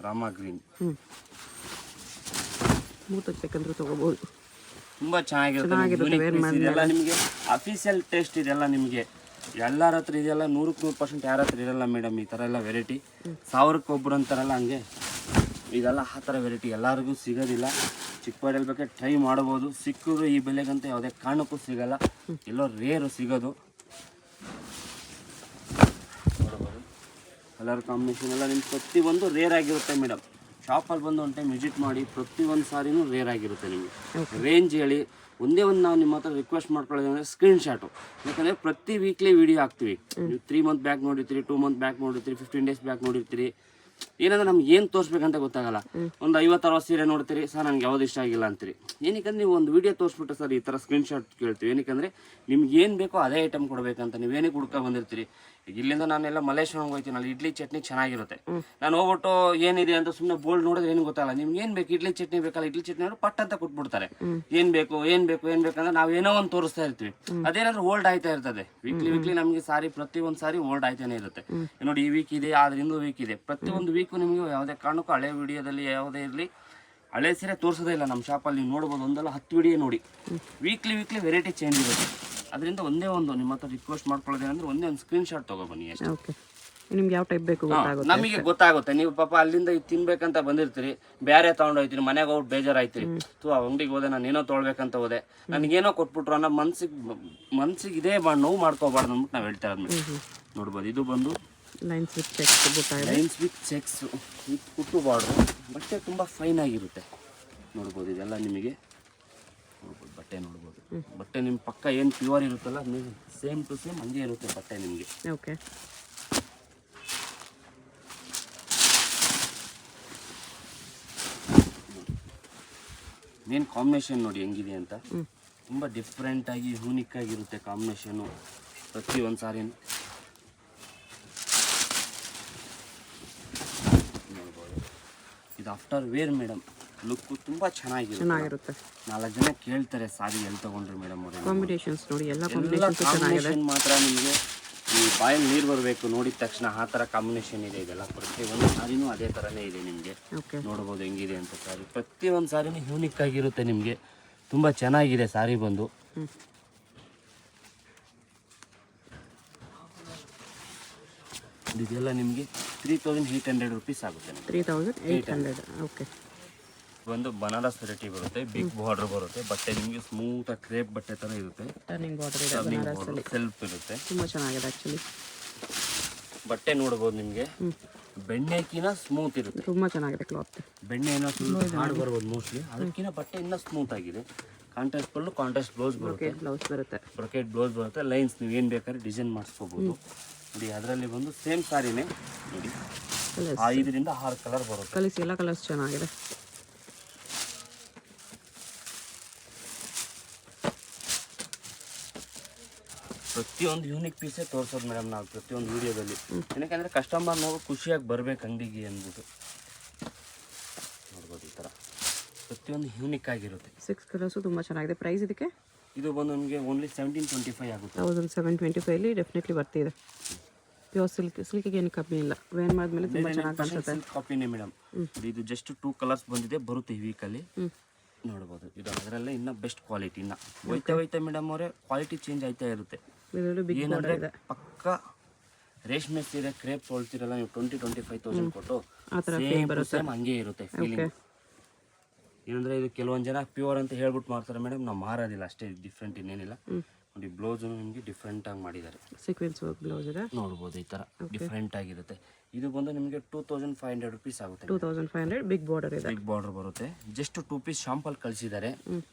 Rama green. ಬೇಕಂದ್ರೆ ತಗೋಬಹುದು. ತುಂಬ ಚೆನ್ನಾಗಿರುತ್ತೆ. ಇದೆಲ್ಲ ನಿಮಗೆ ಅಫಿಷಿಯಲ್ ಟೇಸ್ಟ್. ಇದೆಲ್ಲ ನಿಮಗೆ ಎಲ್ಲರ ಹತ್ರ ಇದೆಲ್ಲ 100% ಯಾರ ಹತ್ರ ಇರಲ್ಲ ಮೇಡಮ್. ಈ ಥರ ಎಲ್ಲ ವೆರೈಟಿ 1000ಕ್ಕೆ ಒಬ್ರು ಅಂತಾರಲ್ಲ ಹಂಗೆ ಇದೆಲ್ಲ ಆ ಥರ ವೆರೈಟಿ ಎಲ್ಲರಿಗೂ ಸಿಗೋದಿಲ್ಲ. ಚಿಕ್ಕಪೇಟೆಯಲ್ಲಿ ಬೇಕಾದ್ರೆ ಟ್ರೈ ಮಾಡ್ಬೋದು. ಸಿಕ್ಕಿದ್ರು ಈ ಬೆಲೆಗಂತ ಯಾವುದೇ ಕಾರಣಕ್ಕೂ ಸಿಗಲ್ಲ, ಎಲ್ಲೋ ರೇರು ಸಿಗೋದು. ನೋಡ್ಬೋದು ಕಲರ್ ಕಾಂಬಿನೇಷನ್ ಎಲ್ಲ ನಿಮ್ಗೆ ಪ್ರತಿಯೊಂದು ರೇರ್ ಆಗಿರುತ್ತೆ ಮೇಡಮ್. ಶಾಪಲ್ಲಿ ಬಂದು ಒಂದು ಟೈಮ್ ವಿಸಿಟ್ ಮಾಡಿ. ಪ್ರತಿಯೊಂದು ಸಾರಿನೂ ರೇರ್ ಆಗಿರುತ್ತೆ ನಿಮಗೆ. ರೇಂಜ್ ಹೇಳಿ ಒಂದೇ ಒಂದು ನಾವು ನಿಮ್ಮ ಹತ್ರ ರಿಕ್ವೆಸ್ಟ್ ಮಾಡ್ಕೊಳ್ಳೋದು ಅಂದರೆ ಸ್ಕ್ರೀನ್ಶಾಟು. ಯಾಕಂದರೆ ಪ್ರತಿ ವೀಕ್ಲಿ ವೀಡಿಯೋ ಹಾಕ್ತೀವಿ. ನೀವು 3 ಮಂತ್ ಬ್ಯಾಕ್ ನೋಡಿರ್ತೀರಿ, 2 ಮಂತ್ ಬ್ಯಾಕ್ ನೋಡಿರ್ತೀರಿ, 15 ಡೇಸ್ ಬ್ಯಾಕ್ ನೋಡಿರ್ತೀರಿ. ಏನಂದ್ರೆ ನಮ್ಗೆ ಏನು ತೋರಿಸ್ಬೇಕಂತ ಗೊತ್ತಾಗಲ್ಲ. ಒಂದು 50-60 ಸೀರೆ ನೋಡ್ತೀರಿ, ಸರ್ ನನಗೆ ಯಾವ್ದು ಇಷ್ಟ ಆಗಿಲ್ಲ ಅಂತೀರಿ. ಏನಕ್ಕಂದ್ರೆ ನೀವು ಒಂದು ವೀಡಿಯೋ ತೋರಿಸ್ಬಿಟ್ಟು ಸರ್ ಈ ಥರ ಸ್ಕ್ರೀನ್ಶಾಟ್ ಕೇಳ್ತೀವಿ. ಏನಕ್ಕಂದರೆ ನಿಮ್ಗೆ ಏನು ಬೇಕೋ ಅದೇ ಐಟಮ್ ಕೊಡಬೇಕಂತ. ನೀವೇನಕ್ಕೆ ಹುಡ್ಕೊಂಡು ಬಂದಿರ್ತೀರಿ. ಈಗ ಇಲ್ಲಿಂದ ನಾನೆಲ್ಲ ಮಲೇಶ್ವರಂಗೆ ಹೋಗ್ತೀನಿ, ಅಲ್ಲಿ ಇಡ್ಲಿ ಚಟ್ನಿ ಚೆನ್ನಾಗಿರುತ್ತೆ. ನಾನು ಹೋಗ್ಬಿಟ್ಟು ಏನಿದೆ ಅಂತ ಸುಮ್ಮನೆ ಬೋಲ್ಡ್ ನೋಡಿದ್ರೆ ಏನು ಗೊತ್ತಾಗಲ್ಲ. ನಿಮ್ಗೆ ಏನು ಬೇಕು, ಇಡ್ಲಿ ಚಟ್ನಿ ಬೇಕಲ್ಲ, ಇಡ್ಲಿ ಚಟ್ನಿ ಅವರು ಪಟ್ ಅಂತ ಕೊಟ್ಬಿಡ್ತಾರೆ. ಏನು ಬೇಕು ಬೇಕಂದ್ರೆ ನಾವು ಏನೋ ಒಂದು ತೋರಿಸ್ತಾ ಇರ್ತೀವಿ. ಅದೇನಾದ್ರೂ ಓಲ್ಡ್ ಆಯ್ತಾ ಇರ್ತದೆ. ವೀಕ್ಲಿ ನಮಗೆ ಸಾರಿ ಪ್ರತಿಯೊಂದು ಸಾರಿ ಓಲ್ಡ್ ಆಯ್ತಾನೆ ಇರುತ್ತೆ. ನೋಡಿ ಈ ವೀಕ್ ಇದೆ, ಆದ್ರಿಂದ ವೀಕ್ ಇದೆ. ಪ್ರತಿಯೊಂದು ವೀಕು ನಿಮಗೆ ಯಾವುದೇ ಕಾರಣಕ್ಕೂ ಹಳೆ ವಿಡಿಯೋದಲ್ಲಿ ಯಾವುದೇ ಇರಲಿ ಹಳೆ ಸೀರೆ ತೋರಿಸೋದೇ ಇಲ್ಲ ನಮ್ಮ ಶಾಪಲ್ಲಿ. ನೀವು ನೋಡ್ಬೋದು, ಒಂದಲ್ಲ 10 ವಿಡಿಯೋ ನೋಡಿ. ವೀಕ್ಲಿ ವೆರೈಟಿ ಚೇಂಜ್ ಇರುತ್ತೆ. ಅದರಿಂದ ಒಂದೇ ಒಂದು ನಿಮ್ಮ ಹತ್ರ ರಿಕ್ವೆಸ್ಟ್ ಮಾಡ್ಕೊಳ್ಳೋದೇನಂದ್ರೆ ಒಂದೇ ಒಂದು ಸ್ಕ್ರೀನ್ಶಾಟ್ ತೊಗೊಬನ್ನಿ ಅಷ್ಟೇ. ನಿಮ್ಗೆ ಯಾವ ಟೈಪ್ ಬೇಕು ನಮಗೆ ಗೊತ್ತಾಗುತ್ತೆ. ನೀವು ಪಾಪ ಅಲ್ಲಿಂದ ಇದು ತಿನ್ಬೇಕಂತ ಬಂದಿರ್ತೀರಿ, ಬೇರೆ ತೊಗೊಂಡೋಗ್ತೀರಿ, ಮನೆಗೆ ಹೋಗಿ ಬೇಜಾರಾಯ್ತೀರಿ. ಆ ಅಂಗಡಿಗೆ ಹೋದೆ, ನಾನು ಏನೋ ತೊಗೊಳ್ಬೇಕಂತ ಹೋದೆ, ನನಗೇನೋ ಕೊಟ್ಬಿಟ್ರು ಅನ್ನೋ ಮನ್ಸಿಗೆ ಇದೇ ನೋವು ಮಾಡ್ಕೋಬಾರ್ದು ಅಂದ್ಬಿಟ್ಟು ನಾವು ಹೇಳ್ತಾ ಇರೋದು. ನೋಡ್ಬೋದು ಇದು ಬಂದು ಲೈನ್ಸ್ ವಿತ್ ಚೆಕ್ಸ್ ವಿತ್ ಕುಟ್ಟು ಬಾರ್ಡ್ರು. ಬಟ್ಟೆ ತುಂಬ ಫೈನ್ ಆಗಿರುತ್ತೆ. ನೋಡ್ಬೋದು ಇದೆಲ್ಲ ನಿಮಗೆ ನೋಡ್ಬೋದು ಬಟ್ಟೆ ನೋಡ್ಬೋದು. ಬಟ್ಟೆ ನಿಮ್ಮ ಪಕ್ಕ ಏನು ಪ್ಯೂರ್ ಇರುತ್ತಲ್ಲ ಸೇಮ್ ಟು ಸೇಮ್ ಹಂಗೆ ಇರುತ್ತೆ ಬಟ್ಟೆ ನಿಮಗೆ. ಓಕೆ. ಮೇನ್ ಕಾಂಬಿನೇಷನ್ ನೋಡಿ ಹೆಂಗಿದೆ ಅಂತ. ತುಂಬ ಡಿಫ್ರೆಂಟಾಗಿ ಯೂನಿಕ್ ಆಗಿರುತ್ತೆ ಕಾಂಬಿನೇಷನು ಪ್ರತಿಯೊಂದು ಸಾರಿನೂ. ನೋಡ್ಬೋದು ಇದು ಆಫ್ಟರ್ ವೇರ್ ಮೇಡಮ್. ಲುಕ್ಕು ತುಂಬ ಚೆನ್ನಾಗಿರುತ್ತೆ. 4 ಜನ ಕೇಳ್ತಾರೆ ಸಾರಿ ಎಲ್ಲಿ ತೊಗೊಂಡ್ರಿ ಮೇಡಮ್ ಅವರು. ಕಾಂಬಿನೇಷನ್ಸ್ ನೋಡಿ, ಎಲ್ಲ ಕಾಂಬಿನೇಷನ್ ಮಾತ್ರ ನಿಮಗೆ ಈ ಬಾಯಲ್ಲಿ ನೀರು ಬರಬೇಕು ನೋಡಿದ ತಕ್ಷಣ ಆ ಥರ ಕಾಂಬಿನೇಷನ್ ಇದೆ. ಇದೆಲ್ಲ ಪ್ರತಿಯೊಂದು ಸಾರಿನೂ ಅದೇ ಥರನೇ ಇದೆ ನಿಮಗೆ. ನೋಡ್ಬೋದು ಹೆಂಗಿದೆ ಅಂತ ಸಾರಿ. ಪ್ರತಿಯೊಂದು ಸಾರಿನೂ ಯೂನಿಕ್ ಆಗಿರುತ್ತೆ ನಿಮಗೆ. ತುಂಬ ಚೆನ್ನಾಗಿದೆ ಸಾರಿ ಬಂದು. ಇದೆಲ್ಲ ನಿಮಗೆ 3,800 ರುಪೀಸ್ ಆಗುತ್ತೆ. 3,800. ಓಕೆ. ಒಂದು ಬನಾರಸ್ ವೆರೈಟಿ ಬರುತ್ತೆ, ಬಿಗ್ ಬಾರ್ಡರ್ ಬರುತ್ತೆ, ಬಟ್ಟೆ ನಿಮಗೆ ಸ್ಮೂತ್ ಆಗಿ ಕ್ರೇಪ್ ಬಟ್ಟೆ ತರ ಇರುತ್ತೆ, ಟರ್ನಿಂಗ್ ಬಾರ್ಡರ್ ಇದೆ ಬನಾರಸಲ್ಲಿ, ಸೆಲ್ಫ್ ಇರುತ್ತೆ, ತುಂಬ ಚೆನ್ನಾಗಿದೆ ಆ್ಯಕ್ಚುಲಿ. ಬಟ್ಟೆ ನೋಡ್ಬೋದು ನಿಮಗೆ ಬೆಣ್ಣೆಕಿನ ಸ್ಮೂತ್ ಇರುತ್ತೆ, ತುಂಬ ಚೆನ್ನಾಗಿದೆ ಕ್ಲಾತ್. ಬೆಣ್ಣೆ ಏನೋ ಸ್ವಲ್ಪ ಹಾರ್ಡ್ ಬರ್ಬೋದು ಮೋಸ್ಟ್ಲಿ, ಅದಕ್ಕಿಂತ ಬಟ್ಟೆ ಇನ್ನೂ ಸ್ಮೂತ್ ಆಗಿದೆ. ಕಾಂಟ್ರಾಸ್ಟ್ ಪಲ್ಲು, ಕಾಂಟ್ರಾಸ್ಟ್ ಬ್ಲೌಸ್ ಬರುತ್ತೆ, ಬ್ಲೌಸ್ ಬರುತ್ತೆ, ಬ್ರೊಕೆಟ್ ಬ್ಲೌಸ್ ಬರುತ್ತೆ, ಲೈನ್ಸ್ ನೀವು ಏನು ಬೇಕಾದ್ರೆ ಡಿಸೈನ್ ಮಾಡಿಸ್ಕೋಬೋದು ನೋಡಿ. ಅದರಲ್ಲಿ ಬಂದು ಸೇಮ್ ಸಾರಿನೇ ನೋಡಿ, 5 ರಿಂದ 6 ಕಲರ್ ಬರುತ್ತೆ. ಕಲಿಸಿ ಎಲ್ಲ ಕಲರ್ಸ್ ಚೆನ್ನಾಗಿದೆ. ಪ್ರತಿಯೊಂದು ಯೂನಿಕ್ ಪೀಸೇ ತೋರಿಸೋದು ಮೇಡಮ್ ನಾವು ಪ್ರತಿಯೊಂದು ವೀಡಿಯೋದಲ್ಲಿ, ಏನಕ್ಕೆ ಕಸ್ಟಮರ್ ನೋಡಿ ಖುಷಿಯಾಗಿ ಬರ್ಬೇಕು ಅಂಗಡಿಗೆ ಅಂದ್ಬಿಟ್ಟು. ನೋಡ್ಬೋದು ಈ ಥರ ಪ್ರತಿಯೊಂದು ಯೂನಿಕ್ ಆಗಿರುತ್ತೆ. 6 ಕಲರ್ಸು ತುಂಬ ಚೆನ್ನಾಗಿದೆ. ಪ್ರೈಸ್ ಇದಕ್ಕೆ ಇದು ಬಂದು ನಿಮಗೆ ಓನ್ಲಿ 1725 ಆಗುತ್ತೆ. 1725 ಡೆಫಿನೆಟ್ಲಿ ಬರ್ತಿದೆ. ಪ್ಯೂರ್ ಸಿಲ್ಕಿಗೆ ಏನು ಕಮ್ಮಿ ಇಲ್ಲ. ವೇರ್ ಮಾಡಿದ್ಮೇಲೆ ತುಂಬ ಚೆನ್ನಾಗಿ ಕಾಣಿಸುತ್ತೆ. ಕಾಪಿನೇ ಮೇಡಮ್. ಇದು ಜಸ್ಟ್ 2 ಕಲರ್ಸ್ ಬಂದಿದೆ, ಬರುತ್ತೆ ಈ ವೀಕಲ್ಲಿ ನೋಡ್ಬೋದು. ಇದು ಅದರಲ್ಲೇ ಇನ್ನೂ ಬೆಸ್ಟ್ ಕ್ವಾಲಿಟಿ, ಇನ್ನು ಹೋಯ್ತಾ ಮೇಡಮ್ ಅವರೇ ಕ್ವಾಲಿಟಿ ಚೇಂಜ್ ಆಯ್ತಾ ಇರುತ್ತೆ. ಏನಂದರೆ ಪಕ್ಕ ರೇಷ್ಮೆ ಸೀರೆ ಕ್ರೇಪ್ ತೊಳ್ತಿರಲ್ಲ ನೀವು 20-25,000 ಕೊಟ್ಟು, ಸೇಮ್ ಹಂಗೆ ಇರುತ್ತೆ ಫೀಲಿಂಗ್. ಏನಂದರೆ ಇದು ಕೆಲವೊಂದು ಜನ ಪ್ಯೂರ್ ಅಂತ ಹೇಳ್ಬಿಟ್ಟು ಮಾಡ್ತಾರೆ ಮೇಡಮ್, ನಾವು ಮಾರೋದಿಲ್ಲ ಅಷ್ಟೇ, ಡಿಫ್ರೆಂಟ್ ಇನ್ನೇನಿಲ್ಲ. ನೋಡಿ ಬ್ಲೌಸು ನಿಮಗೆ ಡಿಫ್ರೆಂಟ್ ಆಗಿ ಮಾಡಿದ್ದಾರೆ, ಸೀಕ್ವೆನ್ಸ್ ಬ್ಲೌಸ್ ಇದೆ ನೋಡ್ಬೋದು ಈ ಥರ ಡಿಫ್ರೆಂಟ್ ಆಗಿರುತ್ತೆ. ಇದು ಬಂದು ನಿಮಗೆ 2500 rupees ಆಗುತ್ತೆ. 2500 ಬಿಗ್ ಬಾರ್ಡರ್ ಇದೆ, ಬಿಗ್ ಬಾರ್ಡರ್ ಬರುತ್ತೆ. ಜಸ್ಟ್ 2 ಪೀಸ್ ಶಾಂಪಲ್ ಕಳಿಸಿದ್ದಾರೆ,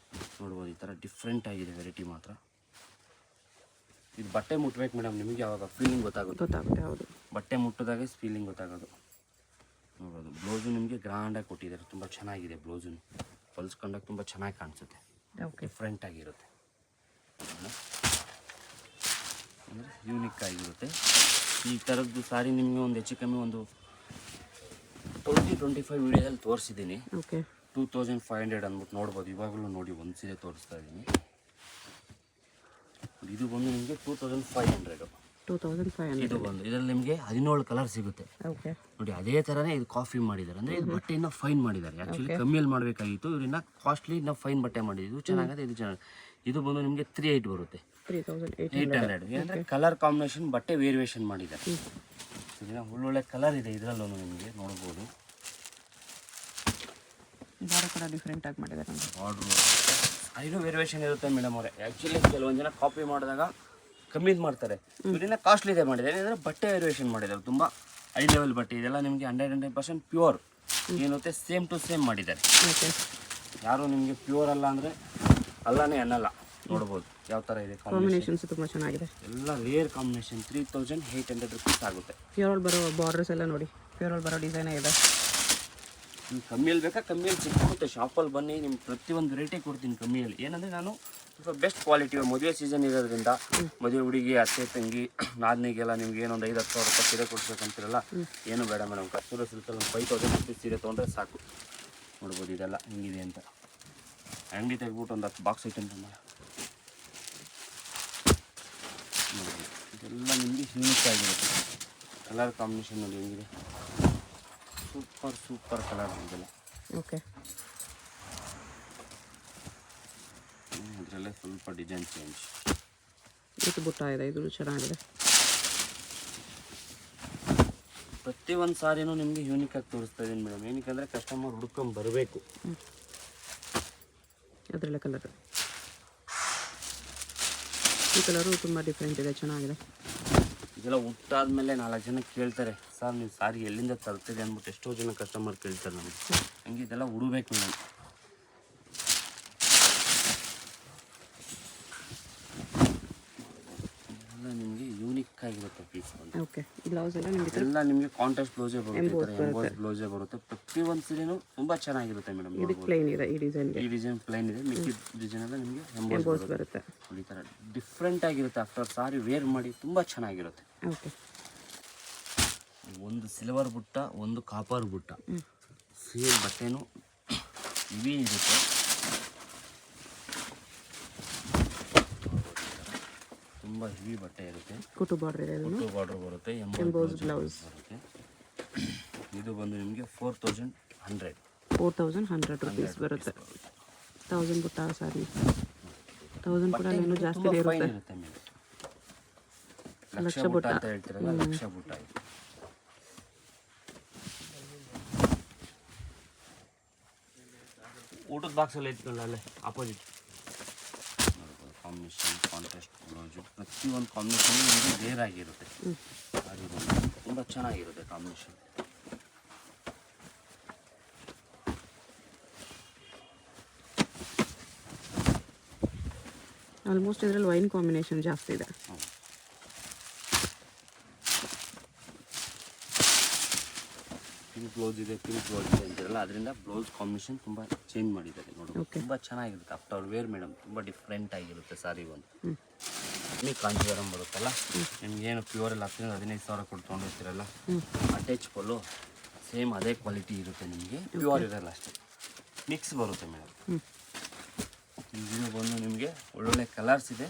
ನೋಡ್ಬೋದು ಈ ಥರ ಡಿಫ್ರೆಂಟ್ ಆಗಿದೆ ವೆರೈಟಿ ಮಾತ್ರ. ಇದು ಬಟ್ಟೆ ಮುಟ್ಬೇಕು ಮೇಡಮ್, ನಿಮಗೆ ಯಾವಾಗ ಫೀಲಿಂಗ್ ಗೊತ್ತಾಗುತ್ತೆ. ಹೌದು, ಬಟ್ಟೆ ಮುಟ್ಟಿದಾಗ ಫೀಲಿಂಗ್ ಗೊತ್ತಾಗೋದು. ನೋಡ್ಬೋದು ಬ್ಲೌಸು ನಿಮಗೆ ಗ್ರ್ಯಾಂಡಾಗಿ ಕೊಟ್ಟಿದ್ದಾರೆ, ತುಂಬ ಚೆನ್ನಾಗಿದೆ ಬ್ಲೌಸು, ಹೊಲ್ಸ್ಕೊಂಡಾಗ ತುಂಬ ಚೆನ್ನಾಗಿ ಕಾಣಿಸುತ್ತೆ, ಡಿಫ್ರೆಂಟ್ ಆಗಿರುತ್ತೆ, ಅಂದರೆ ಯೂನಿಕ್ ಆಗಿರುತ್ತೆ. ಈ ಥರದ್ದು ಸಾರಿ ನಿಮಗೆ ಒಂದು ಹೆಚ್ಚು ಕಮ್ಮಿ ಒಂದು 20-25 ವೀಡಿಯೋದಲ್ಲಿ ತೋರಿಸಿದ್ದೀನಿ. 2500 ಅಂದ್ಬಿಟ್ಟು ನೋಡ್ಬೋದು. ಇವಾಗಲೂ ನೋಡಿ ಒಂದು ಸೀರೆ ತೋರಿಸ್ತಾ ಇದ್ದೀನಿ. ಇದು ಬಂದು ನಿಮಗೆ 2500. ಇದು ಬಂದು ಇದರಲ್ಲಿ ನಿಮಗೆ 17 ಕಲರ್ ಸಿಗುತ್ತೆ ನೋಡಿ. ಅದೇ ಥರನೇ ಇದು ಕಾಫಿ ಮಾಡಿದ್ದಾರೆ, ಅಂದರೆ ಇದು ಬಟ್ಟೆ ಇನ್ನೂ ಫೈನ್ ಮಾಡಿದ್ದಾರೆ. ಆ್ಯಕ್ಚುಲಿ ಕಮ್ಮಿಯಲ್ಲಿ ಮಾಡಬೇಕಾಗಿತ್ತು, ಇವ್ರನ್ನ ಕಾಸ್ಟ್ಲಿ ಇನ್ನೂ ಫೈನ್ ಬಟ್ಟೆ ಮಾಡಿದ್ದು. ಚೆನ್ನಾಗಿದೆ, ಇದು ಚೆನ್ನಾಗಿ. ಇದು ಬಂದು ನಿಮಗೆ 38 ಬರುತ್ತೆ, 3800. ಏನಂದರೆ ಕಲರ್ ಕಾಂಬಿನೇಷನ್ ಬಟ್ಟೆ ವೇರಿಯೇಷನ್ ಮಾಡಿದ್ದಾರೆ. ಇದನ್ನ ಒಳ್ಳೊಳ್ಳೆ ಕಲರ್ ಇದೆ ಇದರಲ್ಲೂ ನಿಮಗೆ ನೋಡ್ಬೋದು. ಡಿಫ್ರೆಂಟ್ ಆಗಿ ಮಾಡಿದ್ದಾರೆ, ಆರ್ಡ್ರು ಐದು ವೇರಿಯೇಷನ್ ಇರುತ್ತೆ ಮೇಡಮ್ ಅವರೇ. ಆ್ಯಕ್ಚುಲಿ ಕೆಲವೊಂದು ಜನ ಕಾಪಿ ಮಾಡಿದಾಗ ಕಮ್ಮಿದು ಮಾಡ್ತಾರೆ, ಇದನ್ನ ಕಾಸ್ಟ್ಲಿದೆ ಮಾಡಿದ್ದಾರೆ. ಏನಂದರೆ ಬಟ್ಟೆ ವೇರಿಯೇಷನ್ ಮಾಡಿದ್ದಾರೆ, ತುಂಬ ಹೈ ಲೆವೆಲ್ ಬಟ್ಟೆ. ಇದೆಲ್ಲ ನಿಮಗೆ 100% ಪ್ಯೂರ್ ಏನುತ್ತೆ, ಸೇಮ್ ಟು ಸೇಮ್ ಮಾಡಿದ್ದಾರೆ. ಯಾರು ನಿಮಗೆ ಪ್ಯೂರ್ ಅಲ್ಲ ಅಂದರೆ ಅಲ್ಲನೇ ಅನ್ನಲ್ಲ. ನೋಡ್ಬೋದು ಯಾವ ಥರ ಇದೆ ಕಾಂಬಿನೇಷನ್ಸ್, ತುಂಬ ಚೆನ್ನಾಗಿದೆ. ಎಲ್ಲ ರೇರ್ ಕಾಂಬಿನೇಷನ್. 3800 rupees ಆಗುತ್ತೆ. ಪ್ಯೂರ್ ಬರೋ ಬಾರ್ಡರ್ಸ್ ಎಲ್ಲ ನೋಡಿ, ಪ್ಯೂರ್ ಬರೋ ಡಿಸೈನೇ ಇದೆ. ನೀವು ಕಮ್ಮಿಯಲ್ಲಿ ಬೇಕಾ, ಕಮ್ಮಿಯಲ್ಲಿ ಸಿಗುತ್ತೆ. ಶಾಪಲ್ಲಿ ಬನ್ನಿ, ನಿಮ್ಗೆ ಪ್ರತಿಯೊಂದು ವೆರೈಟಿ ಕೊಡ್ತೀನಿ ಕಮ್ಮಿಯಲ್ಲಿ. ಏನಂದರೆ ನಾನು ಸ್ವಲ್ಪ ಬೆಸ್ಟ್ ಕ್ವಾಲಿಟಿ. ಮದುವೆ ಸೀಸನ್ ಇರೋದ್ರಿಂದ ಮದುವೆ ಹುಡುಗಿ, ಅತ್ತೆ ತಂಗಿ, ನಾದಿನಿಗೆಲ್ಲ ನಿಮ್ಗೆ ಏನೊಂದು 5-10 ಸಾವಿರ ರೂಪಾಯಿ ಸೀರೆ ಕೊಡ್ಬೇಕಂತಿರಲ್ಲ, ಏನು ಬೇಡ ಮೇಡಮ್. ಕಸ್ತೂರಿ ಸಿಲ್ಕಲ್ಲಿ ಒಂದು 5000 rupees ಸೀರೆ ತೊಗೊಂಡ್ರೆ ಸಾಕು. ನೋಡ್ಬೋದು ಇದೆಲ್ಲ ಹೆಂಗಿದೆ ಅಂತ. ಅಂಗಡಿ ತೆಗ್ಬಿಟ್ಟು ಒಂದು 10 ಬಾಕ್ಸ್ ಐಟಮ್ ತಂದ ನೋಡ್ಬೋದು. ಇದೆಲ್ಲ ನಿಮಗೆ ಯೂನಿಕ್ ಆಗಿರುತ್ತೆ. ಕಲರ್ ಕಾಂಬಿನೇಷನ್ ನೋಡಿ ಹೆಂಗಿದೆ, ಸೂಪರ್ ಕಲರ್ ಇದೆಲ್ಲ. ಇದರಲ್ಲೇ ಸ್ವಲ್ಪ ಡಿಸೈನ್ ಚೇಂಜ್. ಇದು ಬುಟ್ಟ ಇದೆ, ಇದು ಚೆನ್ನಾಗಿದೆ. ಪ್ರತಿಯೊಂದು ಸಾರಿನೂ ನಿಮಗೆ ಯೂನಿಕ್ ಆಗಿ ತೋರಿಸ್ತಾ ಇದ್ದೀನಿ ಮೇಡಮ್. ಏನಕ್ಕೆ ಅಂದರೆ ಕಸ್ಟಮರ್ ಹುಡ್ಕೊಂಡು ಬರಬೇಕು. ಅದರಲ್ಲೇ ಕಲರ್, ಈ ಕಲರು ತುಂಬ ಡಿಫ್ರೆಂಟ್ ಇದೆ, ಚೆನ್ನಾಗಿದೆ. ಇದೆಲ್ಲ ಹುಟ್ಟಾದ್ಮೇಲೆ 4 ಜನ ಕೇಳ್ತಾರೆ, ಸರ್ ನೀವು ಸಾರಿ ಎಲ್ಲಿಂದ ತರ್ತೀರಿ ಅಂದ್ಬಿಟ್ಟು ಎಷ್ಟೋ ಜನ ಕಸ್ಟಮರ್ ಕೇಳ್ತಾರೆ ನಮಗೆ. ಹಂಗೆ ಇದೆಲ್ಲ ಉಡಬೇಕು ಮೇಡಮ್. ಇದೆಲ್ಲ ನಿಮಗೆ ಯೂನಿಕ್ ಆಗಿರುತ್ತೆ ಪೀಸ್. ಬ್ಲೌಸ್ ಎಲ್ಲ ನಿಮಗೆ ಕಾಂಟ್ರಾಸ್ಟ್ ಬ್ಲೌಸೇ ಬರುತ್ತೆ, ಎಂಬೋಸ್ ಬ್ಲೌಸೇ ಬರುತ್ತೆ. ಪ್ರತಿಯೊಂದು ಸೀರೆನೂ ತುಂಬ ಚೆನ್ನಾಗಿರುತ್ತೆ ಮೇಡಮ್. ಈ ಡಿಸೈನ್ ಪ್ಲೈನ್ ಇದೆ, ಮಿಕ್ಕಿದ ಡಿಸೈನ್ ಎಲ್ಲ ನಿಮಗೆ ಎಂಬೋಸ್ ಬರುತ್ತೆ. ಈ ಥರ ಡಿಫ್ರೆಂಟ್ ಆಗಿರುತ್ತೆ. ಆಫ್ಟರ್ ಸಾರಿ ವೇರ್ ಮಾಡಿ ತುಂಬ ಚೆನ್ನಾಗಿರುತ್ತೆ. ಒಂದು ಸಿಲ್ವರ್ ಬುಟ್ಟ, ಒಂದು ಕಾಪರ್ ಬುಟ್ಟ, ಸೇಮ್ ಬಟ್ಟೆನೂ ಇವೇ ಇರುತ್ತೆ. ತುಂಬ ಹೆವಿ ಬಟ್ಟೆ ಇರುತ್ತೆ. ಕುಟು ಬಾರ್ಡರ್ ಇದೆ, ಕುಟು ಬಾರ್ಡರ್ ಬರುತ್ತೆ, ಎಂಬೋಸ್ ಬ್ಲೌಸ್ ಬರುತ್ತೆ. ಇದು ಬಂದು ನಿಮಗೆ 4100 rupees ಬರುತ್ತೆ. 1000 ಬುಟ್ಟ ಸಾರಿ, 1000 ಕೂಡ ಇನ್ನೂ ಜಾಸ್ತಿ ಇರುತ್ತೆ. ಲಕ್ಷ ಬುಟ್ಟ ಅಂತ ಹೇಳ್ತೀರಲ್ಲ, ಲಕ್ಷ ಬುಟ್ಟ ಇದು. ಊಟದ ಬಾಕ್ಸಲ್ಲಿ ಐತ್ಕೊಳ್ಳ ಅಲ್ಲೇ ಆಪೋಸಿಟ್ ಕಾಂಬಿನೇಷನ್ ಕಾಂಟ್ರಾಸ್ಟ್ ಬ್ಲೌಸು ಪ್ರತಿಯೊಂದು ಕಾಂಬಿನೇಷನ್ ನಿಮಗೆ ರೇರ್ ಆಗಿರುತ್ತೆ ಅದು ತುಂಬ ಚೆನ್ನಾಗಿರುತ್ತೆ ಕಾಂಬಿನೇಷನ್. ಆಲ್ಮೋಸ್ಟ್ ಇದರಲ್ಲಿ ವೈನ್ ಕಾಂಬಿನೇಷನ್ ಜಾಸ್ತಿ ಇದೆ. ಪಿಂಕ್ ಬ್ಲೌಸ್ ಇದೆ ಅಂತಿರಲ್ಲ, ಅದರಿಂದ ಬ್ಲೌಸ್ ಕಾಂಬಿನೇಷನ್ ತುಂಬ ಚೇಂಜ್ ಮಾಡಿದ್ದಾರೆ ನೋಡಿ. ತುಂಬ ಚೆನ್ನಾಗಿರುತ್ತೆ ಆಫ್ಟರ್ ವೇರ್ ಮೇಡಮ್, ತುಂಬ ಡಿಫ್ರೆಂಟ್ ಆಗಿರುತ್ತೆ ಸಾರಿ. ಒಂದು ನಿಮಗೆ ಕಾಂಜೀವರಂ ಬರುತ್ತಲ್ಲ, ನಿಮ್ಗೆ ಏನು ಪ್ಯೂರ್ ಎಲ್ಲ 15,000 ಕೊಟ್ಟು ತೊಗೊಂಡಿರ್ತೀರಲ್ಲ, ಅಟ್ಯಾಚ್ ಪಲ್ಲು ಸೇಮ್ ಅದೇ ಕ್ವಾಲಿಟಿ ಇರುತ್ತೆ ನಿಮಗೆ, ಪ್ಯೂರ್ ಇರಲ್ಲ ಅಷ್ಟೇ, ಮಿಕ್ಸ್ ಬರುತ್ತೆ ಮೇಡಮ್. ಇದು ಬಂದು ನಿಮಗೆ ಒಳ್ಳೊಳ್ಳೆ ಕಲರ್ಸ್ ಇದೆ,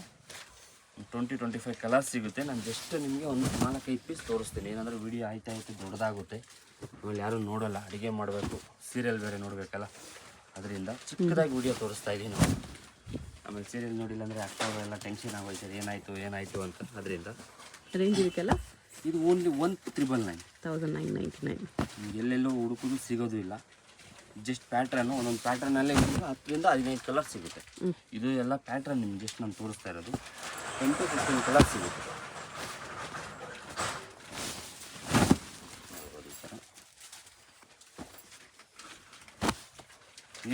20-25 ಕಲರ್ಸ್ ಸಿಗುತ್ತೆ. ನಾನು ಜಸ್ಟ್ ನಿಮಗೆ ಒಂದು 4-5 ಪೀಸ್ ತೋರಿಸ್ತೀನಿ, ಏನಂದರೆ ವಿಡಿಯೋ ಆಯ್ತಾ ದೊಡ್ಡದಾಗುತ್ತೆ, ಆಮೇಲೆ ಯಾರೂ ನೋಡೋಲ್ಲ, ಅಡುಗೆ ಮಾಡಬೇಕು, ಸೀರಿಯಲ್ ಬೇರೆ ನೋಡಬೇಕಲ್ಲ, ಅದರಿಂದ ಚಿಕ್ಕದಾಗಿ ವಿಡಿಯೋ ತೋರಿಸ್ತಾ ಇದ್ದೀನಿ ನಾವು. ಆಮೇಲೆ ಸೀರಿಯಲ್ ನೋಡಿಲ್ಲ ಅಂದರೆ ಅಕ್ಕವೆಲ್ಲ ಟೆನ್ಷನ್ ಆಗೋಯ್ತಾರೆ, ಏನಾಯಿತು ಅಂತ. ಅದರಿಂದ ರೇಂಜ್ ಇದಕ್ಕೆಲ್ಲ ಇದು ಓನ್ಲಿ 1999, 1999. ಎಲ್ಲೆಲ್ಲೋ ಹುಡುಕೋದು ಸಿಗೋದು ಇಲ್ಲ, ಜಸ್ಟ್ ಪ್ಯಾಟ್ರನ್ನು ಒಂದೊಂದು ಪ್ಯಾಟ್ರನ್ನಲ್ಲೇ ನಿಮಗೆ 10-15 ಕಲರ್ ಸಿಗುತ್ತೆ. ಇದು ಎಲ್ಲ ಪ್ಯಾಟ್ರನ್ ನಿಮ್ಗೆ ಜಸ್ಟ್ ನಾನು ತೋರಿಸ್ತಾ ಇರೋದು, 10-15 ಕಲರ್ ಸಿಗುತ್ತೆ.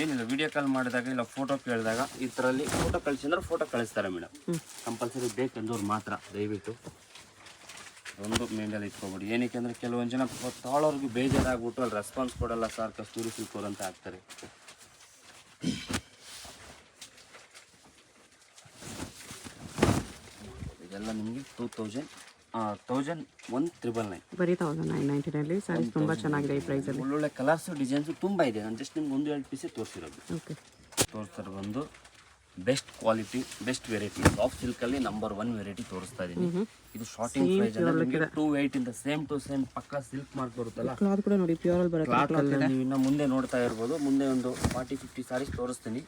ಏನಿಲ್ಲ, ವಿಡಿಯೋ ಕಾಲ್ ಮಾಡಿದಾಗ ಇಲ್ಲ ಫೋಟೋ ಕೇಳಿದಾಗ ಈ ಥರಲ್ಲಿ ಫೋಟೋ ಕಳಿಸಿ ಅಂದ್ರೆ ಫೋಟೋ ಕಳಿಸ್ತಾರೆ ಮೇಡಮ್. ಕಂಪಲ್ಸರಿ ಬೇಕಂದವ್ರು ಮಾತ್ರ ದಯವಿಟ್ಟು ಒಂದು ಮೇಂಡಲ್ಲಿ ಇಟ್ಕೊಬೇಡಿ. ಏನಕ್ಕೆ ಅಂದರೆ ಕೆಲವೊಂದು ಜನ ತಾಳೋರ್ಗೆ ಬೇಜಾರಾಗ್ಬಿಟ್ಟು ಅಲ್ಲಿ ರೆಸ್ಪಾನ್ಸ್ ಕೊಡಲ್ಲ ಸರ್, ಕಸ್ತೂರಿ ಸಿಲ್ಕೋರ್ ಅಂತ ಹಾಕ್ತಾರೆ. ಇದೆಲ್ಲ ನಿಮಗೆ 1999 ಬರೀ 1999 ಸ್ಯಾರೀಸ್ ತುಂಬ ಚೆನ್ನಾಗಿದೆ ಈ ಪ್ರೈಸಲ್ಲಿ. ಒಳ್ಳೊಳ್ಳೆ ಕಲರ್ಸು ಡಿಸೈನ್ಸು ತುಂಬ ಇದೆ. ನಾನು ಜಸ್ಟ್ ನಿಮ್ಗೆ 1-2 ಪೀಸೇ ತೋರಿಸಿರೋದು. ಓಕೆ, ತೋರಿಸ್ತಾರೆ ಬಂದು best quality, best variety, soft ಸಿಲ್ಕಲ್ಲಿ ನಂಬರ್ 1 ವೆರೈಟಿ ತೋರಿಸ್ತಾ ಇದ್ದೀನಿ. ಇದು ಶಾರ್ಟಿಂಗ್ ಪ್ರೈಸ್ ನಿಮಗೆ 280 ಇಂದ ಸೇಮ್ ಟು ಸೇಮ್ ಪಕ್ಕ ಸಿಲ್ಕ್ ಮಾರ್ಕ್ ಬರುತ್ತಲ್ಲ, ಕ್ಲಾತ್ ಕೂಡ ನೋಡಿ ಪ್ಯೂರ್ ಅಲ್ಲಿ ಬರುತ್ತೆ. ಕ್ಲಾತಲ್ಲಿ ನೀವು ಇನ್ನು ಮುಂದೆ ನೋಡ್ತಾ ಇರ್ಬೋದು, ಮುಂದೆ ಒಂದು 40-50 ಸಾರೀಸ್ ತೋರಿಸ್ತೀನಿ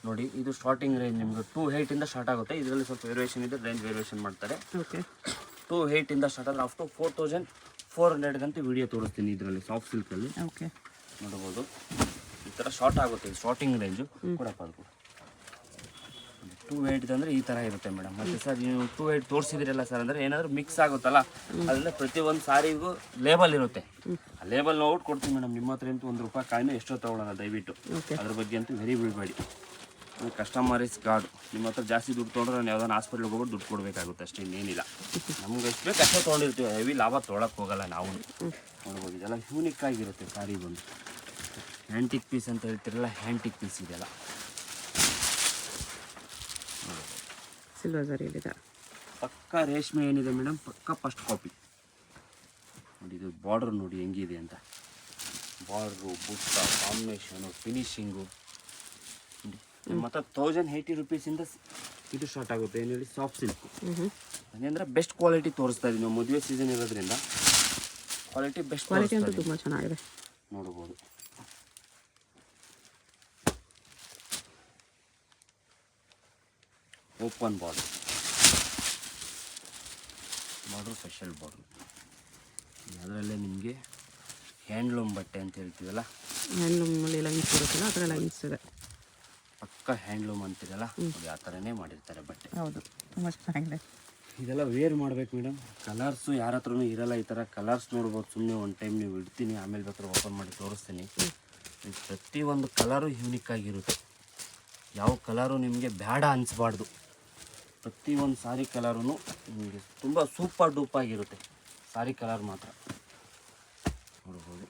ನೋಡಿ. ಇದು ಸ್ಟಾರ್ಟಿಂಗ್ ರೇಂಜ್ ನಿಮಗೆ 280 ಇಂದ ಸ್ಟಾರ್ಟ್ ಆಗುತ್ತೆ. ಇದರಲ್ಲಿ ಸ್ವಲ್ಪ ವೇರಿಯೇಷನ್ ಇದೆ, ರೇಂಜ್ ವೇರಿಯೇಷನ್ ಮಾಡ್ತಾರೆ. ಓಕೆ, 280 ಇಂದ ಸ್ಟಾರ್ಟ್ ಆದರೆ ಅಪ್ ಟು 4400 ಗಂಟೆ ವಿಡಿಯೋ ತೋರಿಸ್ತೀನಿ ಇದರಲ್ಲಿ ಸಾಫ್ಟ್ ಸಿಲ್ಕಲ್ಲಿ. ಓಕೆ, ನೋಡ್ಬೋದು ಈ ಥರ ಶಾರ್ಟ್ ಆಗುತ್ತೆ. ಸ್ಟಾರ್ಟಿಂಗ್ ರೇಂಜು ಕೊಡಪ್ಪ, ಅದು 280 ಅಂದರೆ ಈ ಥರ ಇರುತ್ತೆ ಮೇಡಮ್. ಮತ್ತು ಸರ್ ನೀವು 280 ತೋರಿಸಿದಿರಲ್ಲ ಸರ್ ಅಂದರೆ ಏನಾದರೂ ಮಿಕ್ಸ್ ಆಗುತ್ತಲ್ಲ, ಅದರಿಂದ ಪ್ರತಿಯೊಂದು ಸಾರಿಗೂ ಲೇಬಲ್ ಇರುತ್ತೆ. ಆ ಲೇಬಲ್ ನೋಟ್ ಕೊಡ್ತೀನಿ ಮೇಡಮ್. ನಿಮ್ಮ ಹತ್ರ ಅಂತೂ ₹1 ಕಾಯಿನೂ ಎಷ್ಟೋ ತೊಗೊಳ್ಳೋಣ ದಯವಿಟ್ಟು, ಅದ್ರ ಬಗ್ಗೆ ಅಂತೂ ವೆರಿ ಬಿಡಬೇಡಿ. Customer is god. ನಿಮ್ಮ ಹತ್ರ ಜಾಸ್ತಿ ದುಡ್ಡು ತೊಗೊಂಡ್ರೆ ನಾನು ಯಾವುದಾದ್ರು ಹಾಸ್ಪಿಟ್ಲಿಗೆ ಹೋಗ್ಬಿಟ್ಟು ದುಡ್ಡು ಕೊಡಬೇಕಾಗುತ್ತೆ ಅಷ್ಟೇ, ಇನ್ನೇನಿಲ್ಲ. ನಮ್ಗೆ ಎಷ್ಟು ಬೇಕು ಅಷ್ಟೇ ತೊಗೊಂಡಿರ್ತೀವಿ, ಹೆವಿ ಲಾಭ ತೊಗೊಳಕ್ಕೆ ಹೋಗಲ್ಲ ನಾವು. ನೋಡ್ಬೋದು ಇದೆಲ್ಲ ಯೂನಿಕ್ ಆಗಿರುತ್ತೆ ಸಾರಿ ಬಂದು. ಹ್ಯಾಂಟಿಕ್ ಪೀಸ್ ಅಂತ ಹೇಳ್ತಿರಲ್ಲ, ಹ್ಯಾಂಟಿಕ್ ಪೀಸ್ ಇದೆಲ್ಲ ಸಿಲ್ವರ್ ಝರಿಯಲ್ಲಿದೆ. ಪಕ್ಕ ರೇಷ್ಮೆ ಏನಿದೆ ಮೇಡಮ್, ಪಕ್ಕ ಫಸ್ಟ್ ಕಾಪಿ ನೋಡಿ. ಇದು ಬಾರ್ಡ್ರ್ ನೋಡಿ ಹೆಂಗಿದೆ ಅಂತ, ಬಾರ್ಡ್ರು, ಬುಟ್ಟ, ಕಾಂಬಿನೇಷನು, ಫಿನಿಶಿಂಗು. ನಮ್ಮ ಹತ್ರ 1080 ರೂಪೀಸಿಂದ ಇದು ಸ್ಟಾರ್ಟ್ ಆಗುತ್ತೆ. ಏನು ಹೇಳಿ, ಸಾಫ್ಟ್ ಸಿಲ್ಕು. ಅದೇಂದ್ರೆ ಬೆಸ್ಟ್ ಕ್ವಾಲಿಟಿ ತೋರಿಸ್ತಾ ಇದ್ದೀವಿ ನಾವು, ಮದುವೆ ಸೀಸನ್ ಇರೋದ್ರಿಂದ ಕ್ವಾಲಿಟಿ ಬೆಸ್ಟ್ ಕ್ವಾಲಿಟಿ ಅಂತೂ ತುಂಬ ಚೆನ್ನಾಗಿದೆ. ನೋಡ್ಬೋದು ಓಪನ್ ಬಾರ್ಡರ್, ಸ್ಪೆಷಲ್ ಬಾರ್ಡರ್. ಅದರಲ್ಲೇ ನಿಮಗೆ ಹ್ಯಾಂಡ್ಲೂಮ್ ಬಟ್ಟೆ ಅಂತ ಹೇಳ್ತೀವಲ್ಲ, ಹ್ಯಾಂಡ್ಲೂಮಲ್ಲಿ ಲೈನ್ಸ್ ಬರುತ್ತಲ್ಲ, ಆ ಥರ ಲೈನ್ಸ್ ಇದೆ. ಪಕ್ಕ ಹ್ಯಾಂಡ್ಲೂಮ್ ಅಂತಿರಲ್ಲ, ಅದು ಆ ಥರನೇ ಮಾಡಿರ್ತಾರೆ ಬಟ್ಟೆ. ಹೌದು, ತುಂಬ ಚೆನ್ನಾಗಿದೆ. ಇದೆಲ್ಲ ವೇರ್ ಮಾಡಬೇಕು ಮೇಡಮ್. ಕಲರ್ಸು ಯಾರ ಹತ್ರನೂ ಇರಲ್ಲ. ಈ ಥರ ಕಲರ್ಸ್ ನೋಡ್ಬೋದು. ಸುಮ್ಮನೆ ಒಂದು ಟೈಮ್ ನೀವು ಇಡ್ತೀನಿ, ಆಮೇಲೆ ಬೇಕಾದ್ರೆ ಓಪನ್ ಮಾಡಿ ತೋರಿಸ್ತೀನಿ. ಪ್ರತಿಯೊಂದು ಕಲರು ಯೂನಿಕ್ ಆಗಿರುತ್ತೆ. ಯಾವ ಕಲರು ನಿಮಗೆ ಬೇಡ ಅನಿಸ್ಬಾರ್ದು. ಪ್ರತಿಯೊಂದು ಸಾರಿ ಕಲರೂ ನಿಮಗೆ ತುಂಬ ಸೂಪರ್ ಡೂಪ್ ಆಗಿರುತ್ತೆ. ಸಾರಿ ಕಲರ್ ಮಾತ್ರ ನೋಡ್ಬೋದು.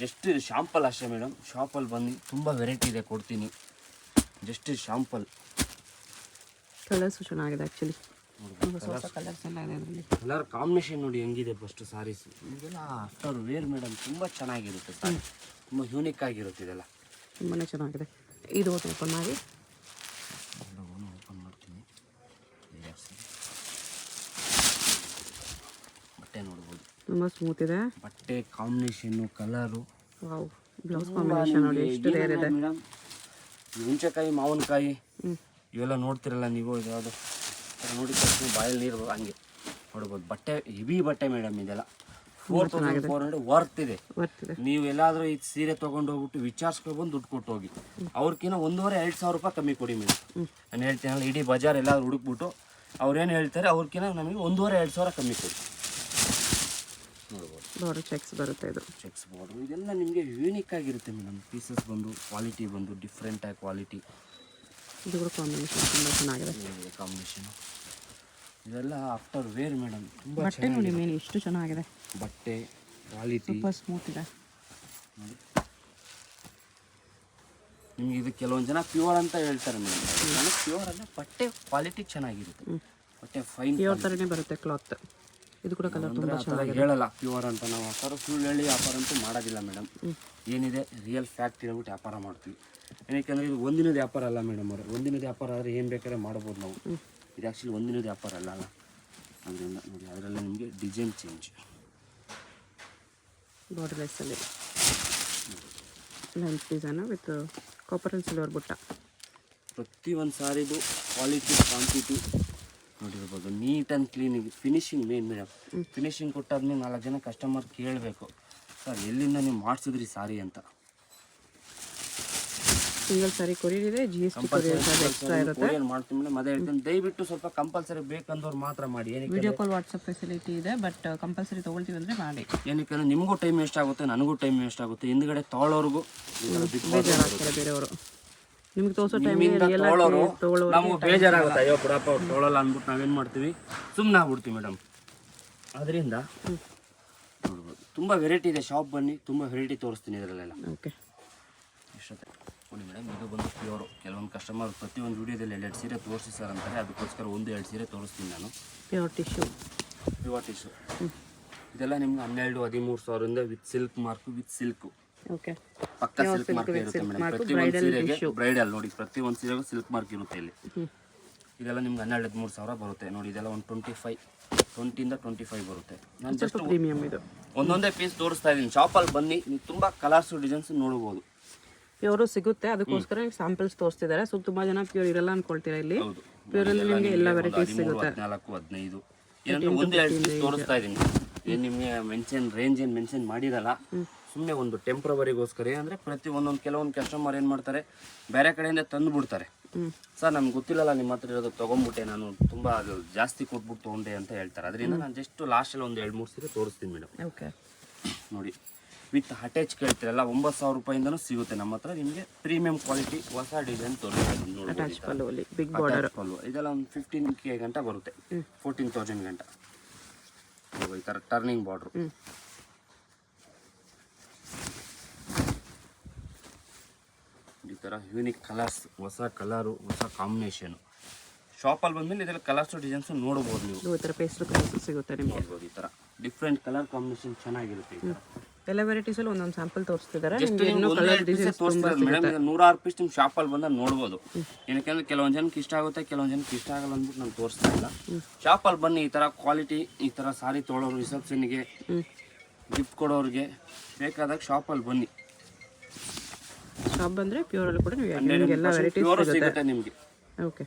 ಜಸ್ಟ್ ಶಾಂಪಲ್ ಅಷ್ಟೇ ಮೇಡಮ್. ಶಾಪಲ್ಲಿ ಬಂದು ತುಂಬ ವೆರೈಟಿ ಇದೆ, ಕೊಡ್ತೀನಿ. Just sample. ಕಲರ್ಸು ಚೆನ್ನಾಗಿದೆ ಆ್ಯಕ್ಚುಲಿ. ಕಲರ್ಸ್ ಎಲ್ಲ ಇದೆ ಅದರಲ್ಲಿ. ಕಲರ್ ಕಾಂಬಿನೇಷನ್ ನೋಡಿ ಹೆಂಗಿದೆ ಫಸ್ಟ್ ಸಾರೀಸ್. ನಿಮಗೆಲ್ಲ ಆಫ್ಟರ್ ವೇರ್ ಮೇಡಮ್ ತುಂಬ ಚೆನ್ನಾಗಿರುತ್ತೆ ಸಾರಿ, ತುಂಬ ಯೂನಿಕ್ ಆಗಿರುತ್ತೆ. ಇದೆಲ್ಲ ತುಂಬಾ ಚೆನ್ನಾಗಿದೆ. ಇದು ಓಪನ್ ಮಾಡಿ, ಓಪನ್ ಮಾಡ್ತೀನಿ. ಬಟ್ಟೆ ನೋಡ್ಬೋದು, ತುಂಬ ಸ್ಮೂತ್ ಇದೆ. ಬಟ್ಟೆ combination, colour, wow, blouse combination ನೋಡಿ ಎಷ್ಟು ರೇರ್ ಇದೆ ಮೇಡಮ್. ಹುಂಚೆಕಾಯಿ, ಮಾವಿನಕಾಯಿ ಇವೆಲ್ಲ ನೋಡ್ತಿರಲ್ಲ ನೀವು, ಇದು ಯಾವುದು ನೋಡಿ ತಕ್ಷಣ ಬಾಯಲ್ಲಿ ನೀರು ಹಂಗೆ ನೋಡ್ಬೋದು. ಬಟ್ಟೆ ಹೆವಿ ಬಟ್ಟೆ ಮೇಡಮ್. ಇದೆಲ್ಲ 4400 ವರ್ತ್ ಇದೆ. ಬರ್ತಿದೆ. ನೀವು ಎಲ್ಲಾದ್ರೂ ಈ ಸೀರೆ ತೊಗೊಂಡು ಹೋಗ್ಬಿಟ್ಟು ವಿಚಾರಿಸ್ಕೊಂಡು ಬಂದು ದುಡ್ಡು ಕೊಟ್ಟು ಹೋಗಿ, ಅವ್ರಕಿನ್ನ 1,500-2,000 ರೂಪಾಯಿ ಕಮ್ಮಿ ಕೊಡಿ ಮೇಡಮ್. ನಾನು ಹೇಳ್ತೀನಲ್ಲ, ಇಡೀ ಬಜಾರ್ ಎಲ್ಲಾದ್ರೂ ಹುಡುಕ್ಬಿಟ್ಟು ಅವ್ರೇನು ಹೇಳ್ತಾರೆ ಅವ್ರಕಿನ್ನ ನಮಗೆ 1,500-2,000 ಕಮ್ಮಿ ಕೊಡಿ. ನೋಡ್ಬೋದು, ಬಾರ್ಡರ್ ಚೆಕ್ಸ್ ಬರುತ್ತೆ, ಇದು ಚೆಕ್ಸ್ ಬಾರ್ಡರ್. ಇದೆಲ್ಲ ನಿಮಗೆ ಯೂನಿಕ್ ಆಗಿರುತ್ತೆ ಮೇಡಮ್. ಪೀಸಸ್ ಬಂದು ಕ್ವಾಲಿಟಿ ಬಂದು ಡಿಫ್ರೆಂಟ್ ಆಗಿ ಕ್ವಾಲಿಟಿ. ಇದು ಕೂಡ ಕಾಂಬಿನೇಷನ್ ತುಂಬ ಚೆನ್ನಾಗಿದೆ. ಕಾಂಬಿನೇಷನು ಇದೆಲ್ಲ ಆಫ್ಟರ್ ವೇರ್ ಮೇಡಮ್. ತುಂಬ ಬಟ್ಟೆ ನೋಡಿ ಮೇನ್ ಎಷ್ಟು ಚೆನ್ನಾಗಿದೆ, ಬಟ್ಟೆ ಕ್ವಾಲಿಟಿ ತುಂಬ ಸ್ಮೂತ್ ಇದೆ. ನಿಮ್ಗೆ ಇದು ಕೆಲವೊಂದು ಜನ ಪ್ಯೂರ್ ಅಂತ ಹೇಳ್ತಾರೆ ಮೇಡಮ್. ನನಗೆ ಪ್ಯೂರ್ ಅಲ್ಲ, ಬಟ್ಟೆ ಕ್ವಾಲಿಟಿ ಚೆನ್ನಾಗಿರುತ್ತೆ, ಬಟ್ಟೆ ಫೈನ್ ಪ್ಯೂರ್ ಥರನೇ ಬರುತ್ತೆ ಕ್ಲಾತ್. ಇದು ಕೂಡ ಕಲರ್ ತುಂಬ ಚೆನ್ನಾಗಿದೆ. ಹೇಳಲ್ಲ ಪ್ಯೂರ್ ಅಂತ, ನಾವು ಆ ಥರ ಸುಳ್ಳು ಹೇಳಿ ವ್ಯಾಪಾರ ಅಂತೂ ಮಾಡೋದಿಲ್ಲ ಮೇಡಮ್. ಏನಿದೆ ರಿಯಲ್ ಫ್ಯಾಕ್ಟ್ ಹೇಳ್ಬಿಟ್ಟು ವ್ಯಾಪಾರ ಮಾಡ್ತೀವಿ. ಏನಕ್ಕೆ ಇದು ಒಂದಿನದ ವ್ಯಾಪಾರ ಅಲ್ಲ ಮೇಡಮ್ ಅವರೇ. ಒಂದಿನದ ವ್ಯಾಪಾರ ಆದರೆ ಏನು ಬೇಕಾದ್ರೆ ಮಾಡ್ಬೋದು ನಾವು. ಇದು ಆ್ಯಕ್ಚುಲಿ ಒಂದಿನದ ವ್ಯಾಪಾರ ಅಲ್ಲ. ಅದರಿಂದ ನೋಡಿ, ಅದರಲ್ಲೇ ನಿಮಗೆ ಡಿಸೈನ್ ಚೇಂಜ್. ಬಾರ್ಡರ್ ಲೆಸ್ಸಲ್ಲಿ lines design with copper and silver ಬುಟ್ಟ. ಪ್ರತಿಯೊಂದು ಸಾರಿದು ಕ್ವಾಲಿಟಿ ಕ್ವಾಂಟಿಟಿ ನೋಡಿರ್ಬೋದು. ನೀಟ್ ಆ್ಯಂಡ್ ಕ್ಲೀನಿಗೆ ಫಿನಿಶಿಂಗ್ ಮೇನ್ ಮೇಡಮ್. ಫಿನಿಶಿಂಗ್ ಕೊಟ್ಟಾದ್ಮೇಲೆ 4 ಜನ ಕಸ್ಟಮರ್ ಕೇಳಬೇಕು, ಸರ್ ಎಲ್ಲಿಂದ ನೀವು ಮಾಡಿಸಿದ್ರಿ ಸಾರಿ ಅಂತ. ಸಿಂಗಲ್ ಸಾರಿ ಕೊರಿಯರ್ ಇದೆ, GST ಕೊರಿಯರ್ ಚಾರ್ಜ್ ಎಕ್ಸ್ಟ್ರಾ ಇರುತ್ತೆ. ಕೊರಿಯರ್ ಮಾಡ್ತೀನಿ ಮೇಡಮ್, ಅದೇ ಹೇಳ್ತೀನಿ. ದಯವಿಟ್ಟು ಸ್ವಲ್ಪ ಕಂಪಲ್ಸರಿ ಬೇಕಂದವ್ರು ಮಾತ್ರ ಮಾಡಿ. ಏನಕ್ಕೆ ವಿಡಿಯೋ ಕಾಲ್ ವಾಟ್ಸಪ್ ಫೆಸಿಲಿಟಿ ಇದೆ, ಬಟ್ ಕಂಪಲ್ಸರಿ ತೊಗೊಳ್ತೀವಿ ಅಂದರೆ ಮಾಡಿ. ಏನಕ್ಕೆ ನಿಮಗೂ ಟೈಮ್ ವೇಸ್ಟ್ ಆಗುತ್ತೆ, ನನಗೂ ಟೈಮ್ ವೇಸ್ಟ್ ಆಗುತ್ತೆ, ಹಿಂದ್ಗಡೆ ತೊಗೊಳೋರ್ಗೂ ಬೇಜಾರಾಗ್ತಾರೆ ಬೇರೆಯವರು. ನಿಮ್ಗೆ ತೋರಿಸೋ ಟೈಮ್ ನಮಗೂ ಬೇಜಾರಾಗುತ್ತೆ. ಅಯ್ಯೋ ಬಿಡಪ್ಪ ಅವ್ರು ತೊಗೊಳಲ್ಲ ಅಂದ್ಬಿಟ್ಟು ನಾವೇನು ಮಾಡ್ತೀವಿ, ಸುಮ್ಮನೆ ಆಗ್ಬಿಡ್ತೀವಿ ಮೇಡಮ್. ಅದರಿಂದ ನೋಡ್ಬೋದು, ತುಂಬ ವೆರೈಟಿ ಇದೆ. ಶಾಪ್ ಬನ್ನಿ, ತುಂಬ ವೆರೈಟಿ ತೋರಿಸ್ತೀನಿ ಇದರಲ್ಲೆಲ್ಲ. ಓಕೆ, ಇಷ್ಟೊತ್ತೆ ನೋಡಿ ಮೇಡಮ್. ಇದು ಬಂದು ಪ್ಯೂರು. ಕೆಲವೊಂದು ಕಸ್ಟಮರ್ ಪ್ರತಿಯೊಂದು ವೀಡಿಯೋದಲ್ಲಿ 2 ಸೀರೆ ತೋರಿಸಿ ಸರ್ ಅಂತಾರೆ, ಅದಕ್ಕೋಸ್ಕರ 1-2 ಸೀರೆ ತೋರಿಸ್ತೀನಿ ನಾನು. Pure tissue. ಪ್ಯೂರ್ ಟಿಶ್ಯೂ ಇದೆಲ್ಲ ನಿಮ್ಗೆ 12-13 ಸಾವಿರದಿಂದ with silk mark, with silk. Okay, ಪಕ್ಕ ಸಿಲ್ಕ್ ಮಾರ್ಕ್ ಇರುತ್ತೆ ಮೇಡಮ್. ಪ್ರತಿಯೊಂದು ಸೀರೆಗೆ ಬ್ರೈಡಲ್ ನೋಡಿ, ಪ್ರತಿಯೊಂದು ಸೀರೆಗೂ ಸಿಲ್ಕ್ ಮಾರ್ಕ್ ಇರುತ್ತೆ ಇಲ್ಲಿ. ಇದೆಲ್ಲ ನಿಮ್ಗೆ 12-13 ಸಾವಿರ ಬರುತ್ತೆ ನೋಡಿ. ಇದೆಲ್ಲ ಒಂದು 20-ಇಂದ 25 ಬರುತ್ತೆ. ನಾನು ಜಸ್ಟ್ ಪ್ರೀಮಿಯಮ್ ಇದು ಒಂದೊಂದೇ ಪೀಸ್ ತೋರಿಸ್ತಾ ಇದ್ದೀನಿ. ಶಾಪಲ್ಲಿ ಬನ್ನಿ, ನೀವು ತುಂಬ ಕಲರ್ಸ್ ಡಿಸೈನ್ಸ್ ನೋಡ್ಬೋದು. ಪ್ಯೂರು ಸಿಗುತ್ತೆ, ಅದಕ್ಕೋಸ್ಕರ ನೀವು ಸ್ಯಾಂಪಲ್ಸ್ ತೋರಿಸ್ತಿದ್ದಾರೆ. ಸೊ ತುಂಬ ಜನ ಪ್ಯೂರ್ ಇರಲ್ಲ ಅನ್ಕೊಳ್ತೀರಾ. ಇಲ್ಲಿ ಪ್ಯೂರಲ್ಲಿ ನಿಮಗೆ ಎಲ್ಲ ವೆರೈಟೀಸ್ ಸಿಗುತ್ತೆ. 14-15 ಏನಂದ್ರೆ 1-2 ಪೀಸ್ ತೋರಿಸ್ತಾ ಇದ್ದೀನಿ. ಏನು ನಿಮಗೆ ರೇಂಜ್ ಏನು ಮೆನ್ಷನ್ ಮಾಡಿರಲ್ಲ. ಸುಮ್ಮನೆ ಒಂದು ಟೆಂಪ್ರವರಿಗೋಸ್ಕರ. ಏನಂದರೆ ಒಂದೊಂದು ಕೆಲವೊಂದು ಕಸ್ಟಮರ್ ಏನು ಮಾಡ್ತಾರೆ, ಬೇರೆ ಕಡೆಯಿಂದ ತಂದು ಬಿಡ್ತಾರೆ. ಸರ್ ನಮ್ಗೆ ಗೊತ್ತಿಲ್ಲಲ್ಲ ನಿಮ್ಮ ಹತ್ರ ಇರೋದು, ತೊಗೊಂಡ್ಬಿಟ್ಟೆ ನಾನು, ತುಂಬ ಅದು ಜಾಸ್ತಿ ಕೊಟ್ಬಿಟ್ಟು ತೊಗೊಂಡೆ ಅಂತ ಹೇಳ್ತಾರೆ. ಅದರಿಂದ ನಾನು ಜಸ್ಟ್ ಲಾಸ್ಟಲ್ಲಿ ಒಂದು 2-3 ಸೀರೆ ತೋರಿಸ್ತೀನಿ ಮೇಡಮ್. ಓಕೆ, ನೋಡಿ ವಿತ್ ಅಟ್ಯಾಚ್ ಕೇಳ್ತಿರಲ್ಲ, 9,000 ರೂಪಾಯಿಂದನೂ ಸಿಗುತ್ತೆ ನಮ್ಮ ಹತ್ರ ನಿಮಗೆ. ಪ್ರೀಮಿಯಂ ಕ್ವಾಲಿಟಿ ಹೊಸ ಡಿಸೈನ್ ತೋರಿಸ್ತೀನಿ ನೋಡಿ. ಬಿಗ್ ಬಾರ್ಡರ್ ಪಲ್ಲು ಇದೆಲ್ಲ ಒಂದು 15K ಗಂಟ ಬರುತ್ತೆ, 14,000 ಗಂಟ. ಈ ಥರ ಟರ್ನಿಂಗ್ ಬಾರ್ಡ್ರು. ಈ ಥರ ಯೂನಿಕ್ ಕಲರ್ಸ್, ಹೊಸ ಕಲರು, ಹೊಸ ಕಾಂಬಿನೇಷನು. ಶಾಪಲ್ಲಿ ಬಂದಮೇಲೆ ಇದೆಲ್ಲ ಕಲರ್ಸು ಡಿಸೈನ್ಸು ನೋಡ್ಬೋದು ನೀವು. ಈ ಥರ ಪೇಸ್ಟಲ್ ಕಲರ್ಸ್ ಸಿಗುತ್ತೆ ನಿಮಗೆ. ನೋಡ್ಬೋದು ಈ ಥರ ಡಿಫ್ರೆಂಟ್ ಕಲರ್ ಕಾಂಬಿನೇಷನ್ ಚೆನ್ನಾಗಿರುತ್ತೆ. ಈ ಥರ ಎಲ್ಲ ವೆರೈಟೀಸಲ್ಲಿ ಒಂದೊಂದು ಸ್ಯಾಂಪಲ್ ತೋರಿಸ್ತಿದ್ದಾರೆ. ಮೇಡಮ್ 100 ಪೀಸ್ ನಿಮ್ಮ ಶಾಪಲ್ಲಿ ಬಂದಾಗ ನೋಡ್ಬೋದು. ಏನಕ್ಕೆ ಕೆಲವೊಂದು ಜನಕ್ಕೆ ಇಷ್ಟ ಆಗುತ್ತೆ, ಕೆಲವೊಂದು ಜನಕ್ಕೆ ಇಷ್ಟ ಆಗಲ್ಲ ಅಂದ್ಬಿಟ್ಟು ನಾನು ತೋರಿಸ್ತಾ ಇಲ್ಲ. ಶಾಪಲ್ಲಿ ಬನ್ನಿ, ಈ ಥರ ಕ್ವಾಲಿಟಿ, ಈ ಥರ ಸಾರಿ ತೊಗೊಳೋರು, ರಿಸೆಪ್ಷನ್ಗೆ ಗಿಫ್ಟ್ ಕೊಡೋರಿಗೆ ಬೇಕಾದಾಗ ಶಾಪಲ್ಲಿ ಬನ್ನಿ. ಶಾಪ್ ಬಂದರೆ ಪ್ಯೂರಲ್ಲಿ ಕೂಡ ನೀವು ಎಲ್ಲ ವೆರೈಟೀಸ್ ಸಿಗುತ್ತೆ ನಿಮಗೆ. ಓಕೆ.